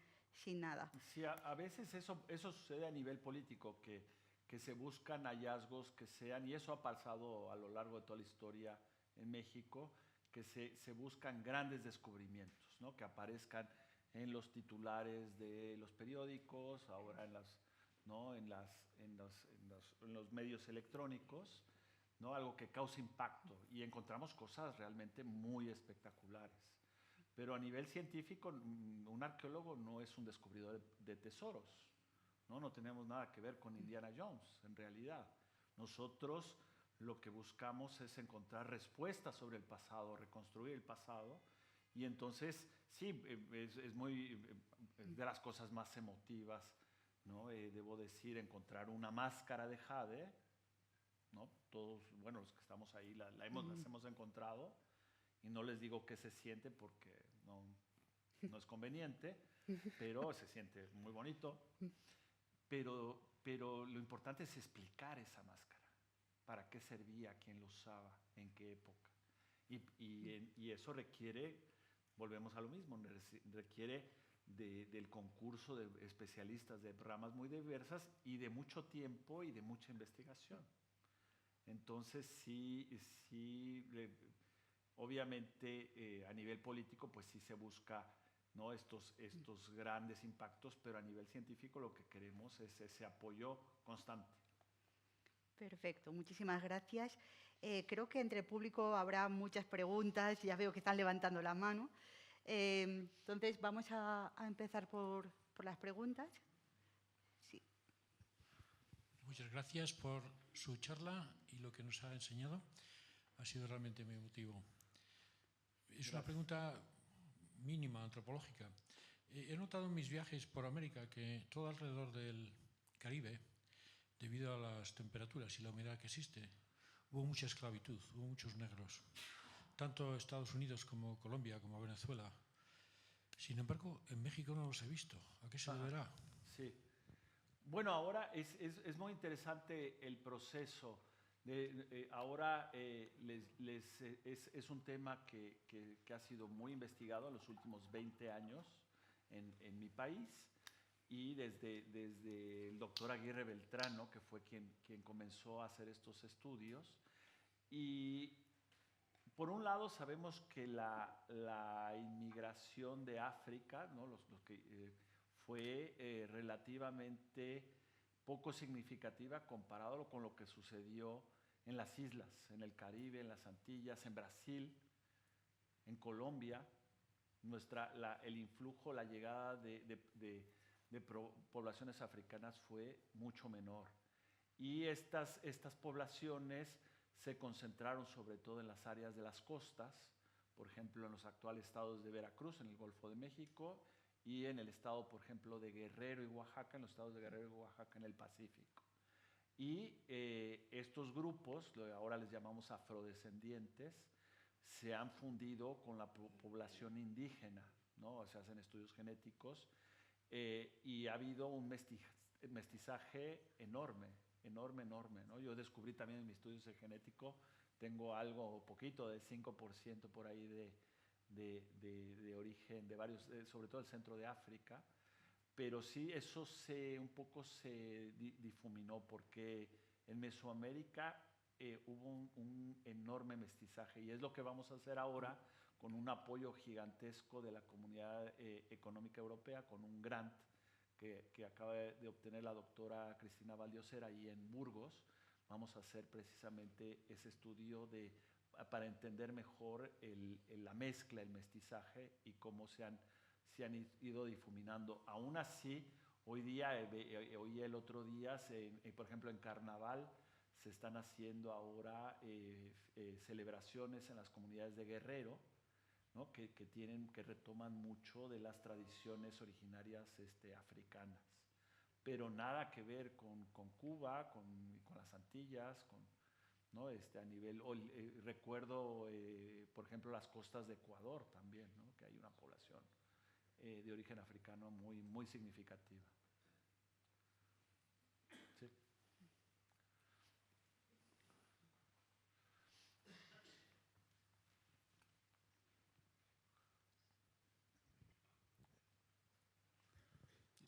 nada. Sí, a veces eso sucede a nivel político, que se buscan hallazgos que sean, y eso ha pasado a lo largo de toda la historia en México, que se buscan grandes descubrimientos, ¿no? Que aparezcan en los titulares de los periódicos, ahora en los medios electrónicos, ¿no? Algo que cause impacto, y encontramos cosas realmente muy espectaculares. Pero a nivel científico, un arqueólogo no es un descubridor de tesoros, ¿no? No tenemos nada que ver con Indiana Jones, en realidad. Nosotros lo que buscamos es encontrar respuestas sobre el pasado, reconstruir el pasado, y entonces, sí, es de las cosas más emotivas, ¿no? Debo decir, encontrar una máscara de jade, ¿no? Todos, bueno, los que estamos ahí las hemos encontrado, y no les digo qué se siente porque no es conveniente, pero se siente muy bonito. Pero lo importante es explicar esa máscara, para qué servía, quién lo usaba, en qué época. Y eso requiere, volvemos a lo mismo, requiere del concurso de especialistas de ramas muy diversas y de mucho tiempo y de mucha investigación. Entonces sí, obviamente a nivel político pues sí se busca, ¿no? estos grandes impactos, pero a nivel científico lo que queremos es ese apoyo constante. Perfecto, muchísimas gracias. Creo que entre el público habrá muchas preguntas, ya veo que están levantando la mano. Entonces vamos a empezar por las preguntas. Sí. Muchas gracias por su charla y lo que nos ha enseñado. Ha sido realmente muy emotivo. Es una pregunta mínima, antropológica. He notado en mis viajes por América que todo alrededor del Caribe, debido a las temperaturas y la humedad que existe, hubo mucha esclavitud, hubo muchos negros, tanto Estados Unidos como Colombia, como Venezuela. Sin embargo, en México no los he visto. ¿A qué se deberá? Sí. Bueno, ahora es muy interesante el proceso. Ahora es un tema que ha sido muy investigado en los últimos 20 años en mi país, y desde el doctor Aguirre Beltrán, ¿no? Que fue quien comenzó a hacer estos estudios. Y por un lado sabemos que la inmigración de África, ¿no? fue relativamente poco significativa comparado con lo que sucedió en las islas, en el Caribe, en las Antillas, en Brasil, en Colombia. El influjo, la llegada de poblaciones africanas fue mucho menor. Y estas poblaciones se concentraron sobre todo en las áreas de las costas, por ejemplo, en los actuales estados de Veracruz, en el Golfo de México, y en el estado, por ejemplo, de Guerrero y Oaxaca, en los estados de Guerrero y Oaxaca, en el Pacífico. Y estos grupos, ahora les llamamos afrodescendientes, se han fundido con la población indígena, ¿no? Se hacen estudios genéticos y ha habido un mestizaje enorme, ¿no? Yo descubrí también en mis estudios de genético, tengo algo poquito de 5% por ahí de origen, de varios, sobre todo el centro de África, pero sí eso un poco se difuminó porque en Mesoamérica hubo un enorme mestizaje y es lo que vamos a hacer ahora con un apoyo gigantesco de la Comunidad Económica Europea, con un grant que acaba de obtener la doctora Cristina Valdiosera ahí en Burgos. Vamos a hacer precisamente ese estudio para entender mejor la mezcla, el mestizaje y cómo se han ido difuminando. Aún así, hoy día, oí el otro día, por ejemplo, en Carnaval, se están haciendo ahora celebraciones en las comunidades de Guerrero, ¿no? que retoman mucho de las tradiciones originarias africanas. Pero nada que ver con Cuba, con las Antillas, ¿no? A nivel, recuerdo, por ejemplo, las costas de Ecuador también, ¿no? Que hay una población de origen africano muy, muy significativa. Sí.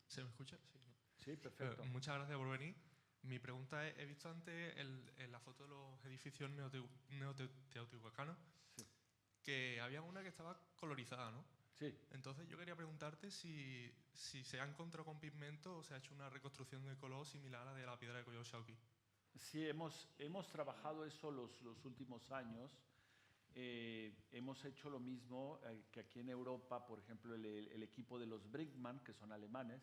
¿Se me escucha? Sí. Sí, perfecto. Muchas gracias por venir. Mi pregunta es, he visto antes en la foto de los edificios neoteotihuacanos Sí. que había una que estaba colorizada, ¿no? Sí. Entonces yo quería preguntarte si se ha encontrado con pigmento o se ha hecho una reconstrucción de color similar a la de la piedra de Coyolxauhqui. Sí, hemos trabajado eso los últimos años. Hemos hecho lo mismo que aquí en Europa, por ejemplo, el equipo de los Brinkmann, que son alemanes,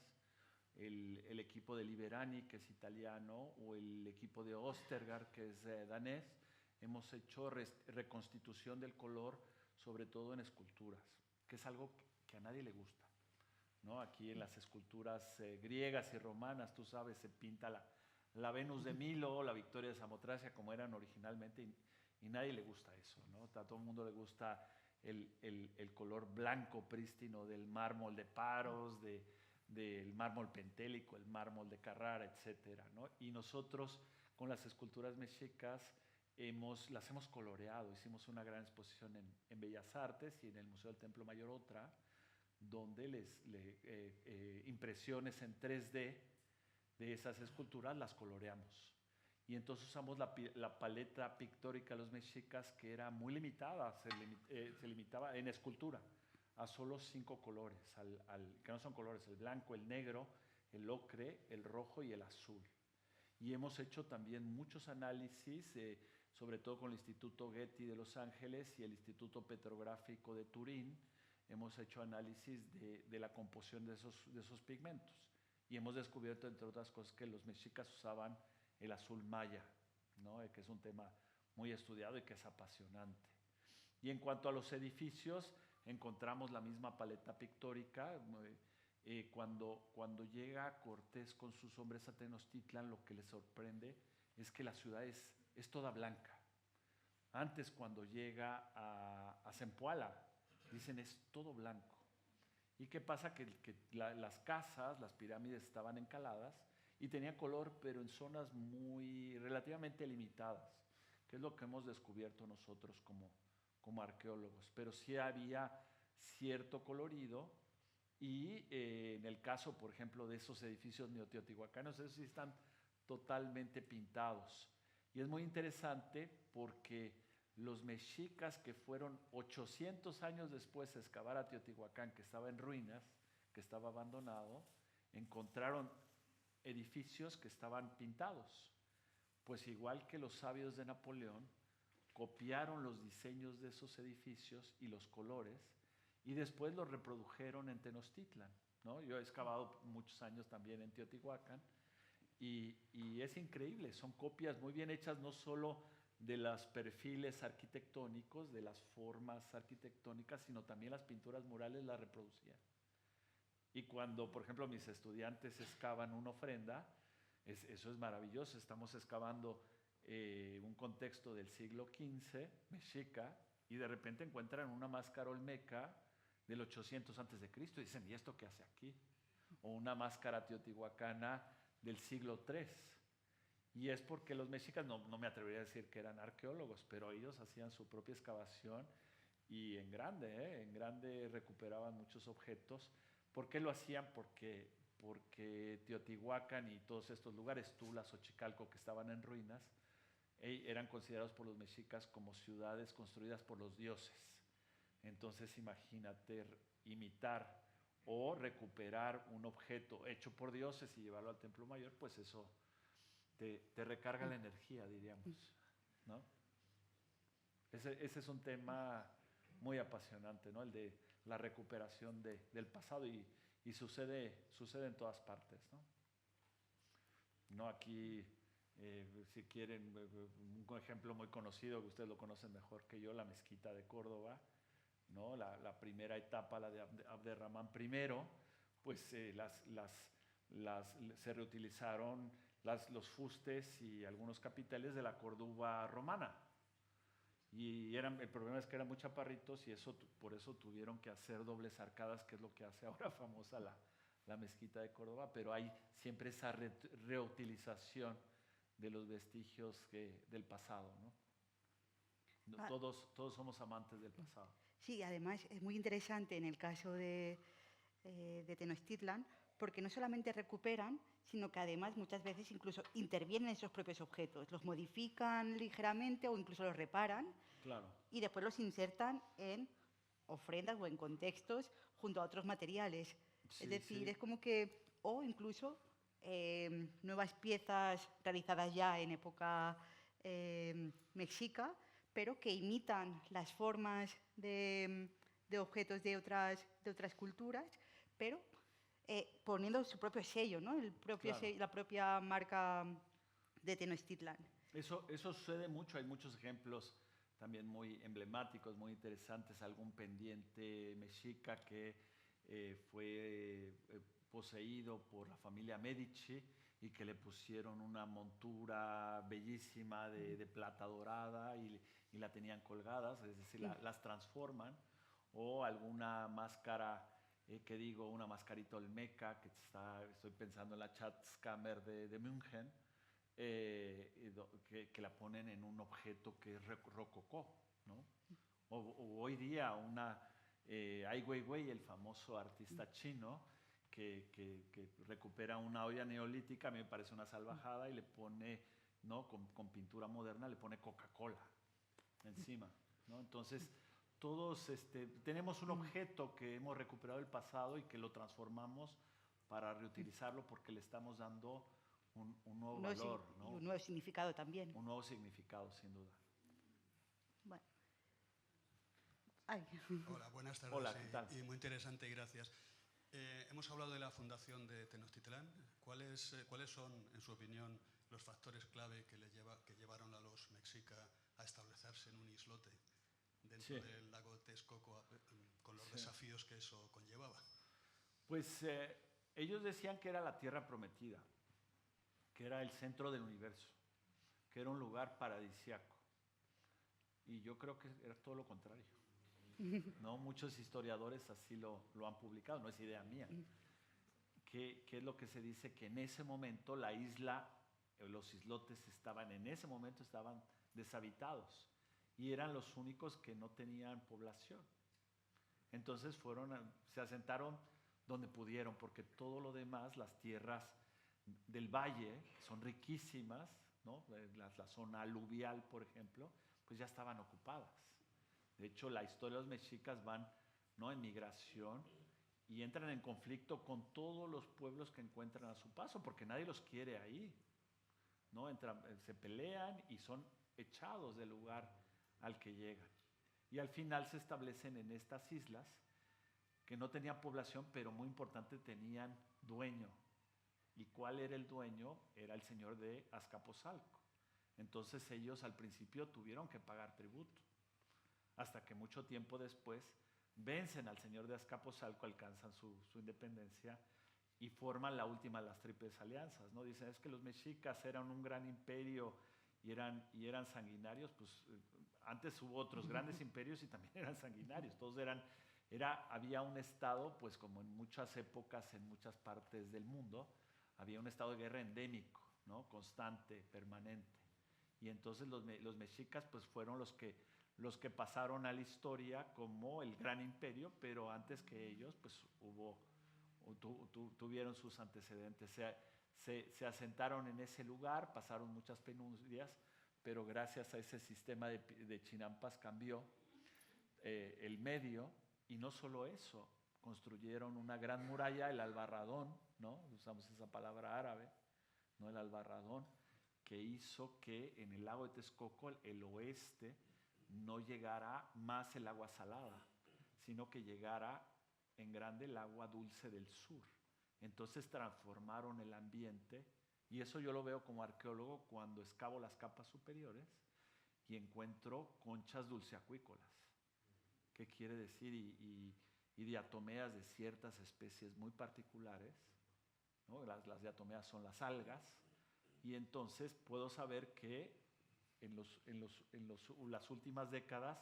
el equipo de Liberani, que es italiano, o el equipo de Ostergaard, que es danés. Hemos hecho reconstitución del color, sobre todo en esculturas, que es algo que a nadie le gusta, ¿no? Aquí en las esculturas griegas y romanas, tú sabes, se pinta la Venus de Milo, la Victoria de Samotracia, como eran originalmente, y nadie le gusta eso, ¿no? A todo el mundo le gusta el color blanco prístino del mármol de Paros, del mármol pentélico, el mármol de Carrara, etcétera, ¿no? Y nosotros con las esculturas mexicas las hemos coloreado. Hicimos una gran exposición en Bellas Artes y en el Museo del Templo Mayor otra, donde impresiones en 3D de esas esculturas las coloreamos. Y entonces usamos la paleta pictórica de los mexicas, que era muy limitada, se limitaba en escultura a solo 5 colores, que no son colores: el blanco, el negro, el ocre, el rojo y el azul. Y hemos hecho también muchos análisis, sobre todo con el Instituto Getty de Los Ángeles y el Instituto Petrográfico de Turín. Hemos hecho análisis de la composición de esos pigmentos. Y hemos descubierto, entre otras cosas, que los mexicas usaban el azul maya, ¿no? Que es un tema muy estudiado y que es apasionante. Y en cuanto a los edificios, encontramos la misma paleta pictórica. Cuando llega Cortés con sus hombres a Tenochtitlan, lo que les sorprende es que la ciudad es toda blanca. Antes, cuando llega a Zempoala, dicen es todo blanco. ¿Y qué pasa? Que las casas, las pirámides estaban encaladas y tenían color, pero en zonas relativamente limitadas, que es lo que hemos descubierto nosotros como arqueólogos. Pero sí había cierto colorido. Y en el caso, por ejemplo, de esos edificios neoteotihuacanos, esos sí están totalmente pintados. Y es muy interesante porque los mexicas, que fueron 800 años después a excavar a Teotihuacán, que estaba en ruinas, que estaba abandonado, encontraron edificios que estaban pintados. Pues igual que los sabios de Napoleón, copiaron los diseños de esos edificios y los colores y después los reprodujeron en Tenochtitlan, ¿no? Yo he excavado muchos años también en Teotihuacán y es increíble, son copias muy bien hechas no solo de los perfiles arquitectónicos, de las formas arquitectónicas, sino también las pinturas murales las reproducían. Y cuando, por ejemplo, mis estudiantes excavan una ofrenda, eso es maravilloso. Estamos excavando un contexto del siglo XV, mexica, y de repente encuentran una máscara olmeca del 800 a.C. y dicen, ¿y esto qué hace aquí? O una máscara teotihuacana del siglo III. Y es porque los mexicas, no me atrevería a decir que eran arqueólogos, pero ellos hacían su propia excavación y en grande recuperaban muchos objetos. ¿Por qué lo hacían? Porque Teotihuacán y todos estos lugares, Tula, Xochicalco, que estaban en ruinas, eran considerados por los mexicas como ciudades construidas por los dioses. Entonces imagínate imitar o recuperar un objeto hecho por dioses y llevarlo al Templo Mayor, pues eso te recarga la energía, diríamos, ¿no? Ese es un tema muy apasionante, ¿no? El de la recuperación del pasado y sucede en todas partes, ¿no? No aquí, si quieren, un ejemplo muy conocido que ustedes lo conocen mejor que yo, la mezquita de Córdoba, ¿no? La primera etapa, la de Abderramán I, pues se reutilizaron los fustes y algunos capiteles de la Córdoba romana. Y el problema es que eran muy chaparritos y por eso tuvieron que hacer dobles arcadas, que es lo que hace ahora famosa la mezquita de Córdoba, pero hay siempre esa reutilización de los vestigios del pasado, ¿no? Todos somos amantes del pasado. Sí, además es muy interesante en el caso de Tenochtitlan, porque no solamente recuperan, sino que además muchas veces incluso intervienen en esos propios objetos, los modifican ligeramente o incluso los reparan. Claro. Y después los insertan en ofrendas o en contextos junto a otros materiales. Sí, Es decir, sí. es como que, o incluso nuevas piezas realizadas ya en época mexica, pero que imitan las formas de objetos de otras culturas, pero poniendo su propio sello, ¿no? Claro. La propia marca de Tenochtitlan. Eso sucede mucho, hay muchos ejemplos también muy emblemáticos, muy interesantes, algún pendiente mexica que fue poseído por la familia Medici y que le pusieron una montura bellísima de plata dorada y la tenían colgadas, es decir, las transforman, o alguna máscara, una mascarita olmeca, estoy pensando en la Schatzkammer de München, que la ponen en un objeto que es rococó, ¿no? O hoy día Ai Weiwei, el famoso artista chino, que recupera una olla neolítica, a mí me parece una salvajada, y le pone, ¿no? con pintura moderna, le pone Coca-Cola encima, ¿no? Entonces, todos tenemos un objeto que hemos recuperado del pasado y que lo transformamos para reutilizarlo porque le estamos dando un nuevo valor, ¿no? Y un nuevo significado también. Un nuevo significado, sin duda. Bueno. Ay. Hola, buenas tardes. Hola, ¿qué tal? Y muy interesante, gracias. Hemos hablado de la fundación de Tenochtitlán. ¿Cuáles son, en su opinión, los factores clave que llevaron a los mexicas a establecerse en un islote dentro del lago Texcoco con los desafíos que eso conllevaba? Pues ellos decían que era la tierra prometida, que era el centro del universo, que era un lugar paradisíaco. Y yo creo que era todo lo contrario, ¿no? Muchos historiadores así lo han publicado, no es idea mía. ¿Qué es lo que se dice? Que en ese momento la isla, los islotes estaban deshabitados y eran los únicos que no tenían población. Entonces se asentaron donde pudieron, porque todo lo demás, las tierras del valle, son riquísimas, ¿no? La zona aluvial, por ejemplo, pues ya estaban ocupadas. De hecho, la historia de los mexicas van, ¿no? en migración y entran en conflicto con todos los pueblos que encuentran a su paso, porque nadie los quiere ahí, ¿no? Se pelean y son echados del lugar al que llegan. Y al final se establecen en estas islas que no tenían población, pero muy importante, tenían dueño. ¿Y cuál era el dueño? Era el señor de Azcapotzalco. Entonces ellos al principio tuvieron que pagar tributo, hasta que mucho tiempo después vencen al señor de Azcapotzalco, alcanzan su independencia y forman la última de las Tríples Alianzas, ¿no? Dicen, es que los mexicas eran un gran imperio y eran sanguinarios. Pues antes hubo otros grandes imperios y también eran sanguinarios. Todos había un estado, pues como en muchas épocas, en muchas partes del mundo, había un estado de guerra endémico, ¿no? Constante, permanente. Y entonces los mexicas pues fueron los que pasaron a la historia como el gran imperio, pero antes que ellos pues tuvieron sus antecedentes. Se asentaron en ese lugar, pasaron muchas penurias, pero gracias a ese sistema de chinampas cambió el medio. Y no solo eso, construyeron una gran muralla, el Albarradón, ¿no? Usamos esa palabra árabe, ¿no? El Albarradón, que hizo que en el lago de Texcoco, el oeste, no llegara más el agua salada, sino que llegara en grande el agua dulce del sur. Entonces transformaron el ambiente, y eso yo lo veo como arqueólogo cuando excavo las capas superiores y encuentro conchas dulceacuícolas. ¿Qué quiere decir? Y diatomeas de ciertas especies muy particulares, ¿no? Las diatomeas son las algas, y entonces puedo saber que en las últimas décadas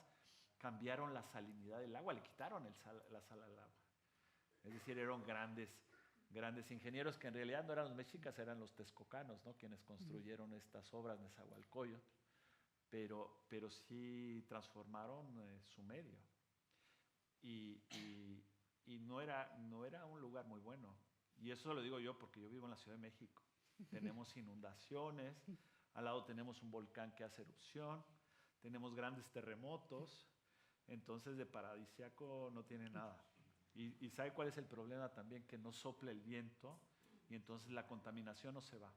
cambiaron la salinidad del agua, le quitaron la sal al agua. Es decir, eran grandes ingenieros que en realidad no eran los mexicas, eran los texcocanos, ¿no? Quienes construyeron estas obras de Nezahualcóyotl, pero sí transformaron su medio. Y no era un lugar muy bueno. Y eso lo digo yo porque yo vivo en la Ciudad de México. Tenemos inundaciones, al lado tenemos un volcán que hace erupción, tenemos grandes terremotos, entonces de paradisíaco no tiene nada. Y ¿sabe cuál es el problema también? Que no sopla el viento y entonces la contaminación no se va.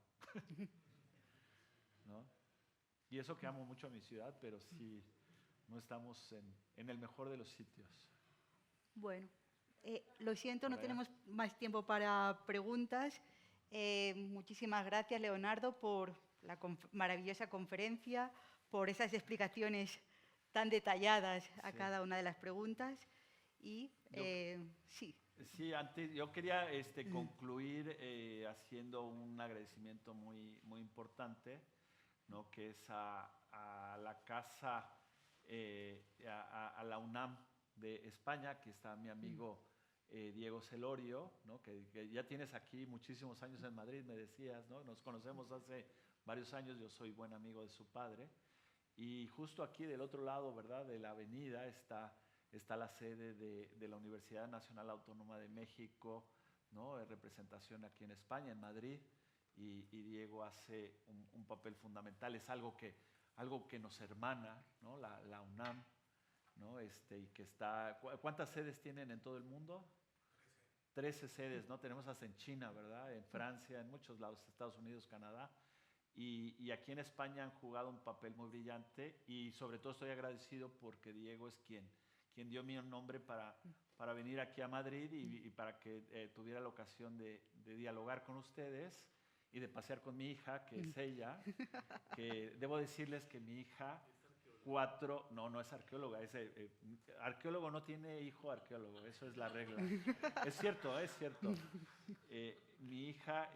¿No? Y eso que amo mucho a mi ciudad, pero sí no estamos en el mejor de los sitios. Bueno, lo siento, no tenemos más tiempo para preguntas. Muchísimas gracias, Leonardo, por la maravillosa conferencia, por esas explicaciones tan detalladas a cada una de las preguntas. Y sí. Sí, antes yo quería concluir haciendo un agradecimiento muy, muy importante, ¿no? Que es a la casa, a la UNAM de España. Aquí está mi amigo Diego Celorio, ¿no? que ya tienes aquí muchísimos años en Madrid, me decías, ¿no? Nos conocemos hace varios años, yo soy buen amigo de su padre. Y justo aquí del otro lado, ¿verdad?, de la avenida está la sede de la Universidad Nacional Autónoma de México, ¿no? De representación aquí en España, en Madrid, y Diego hace un papel fundamental. Es algo que nos hermana, ¿no? La UNAM, ¿no? Y que está... ¿Cuántas sedes tienen en todo el mundo? 13 sedes, ¿no? Tenemos hasta en China, ¿verdad? En Francia, en muchos lados, Estados Unidos, Canadá. Y aquí en España han jugado un papel muy brillante, y sobre todo estoy agradecido porque Diego es quien dio mi nombre para venir aquí a Madrid y para que tuviera la ocasión de dialogar con ustedes y de pasear con mi hija, que es ella, que debo decirles que mi hija, no es arqueóloga, arqueólogo no tiene hijo arqueólogo, eso es la regla. Es cierto, es cierto. Mi hija,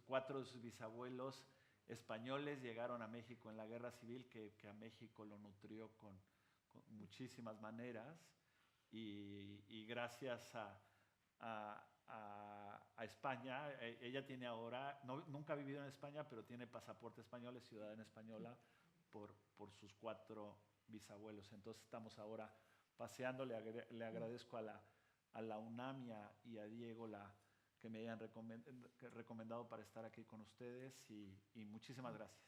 4 de sus bisabuelos españoles llegaron a México en la Guerra Civil, que a México lo nutrió con muchísimas maneras, y gracias a España, ella tiene ahora, nunca ha vivido en España, pero tiene pasaporte español, es ciudadana española por sus 4 bisabuelos. Entonces estamos ahora paseando. Le agradezco a la UNAM y a Diego que me hayan recomendado para estar aquí con ustedes, y muchísimas gracias.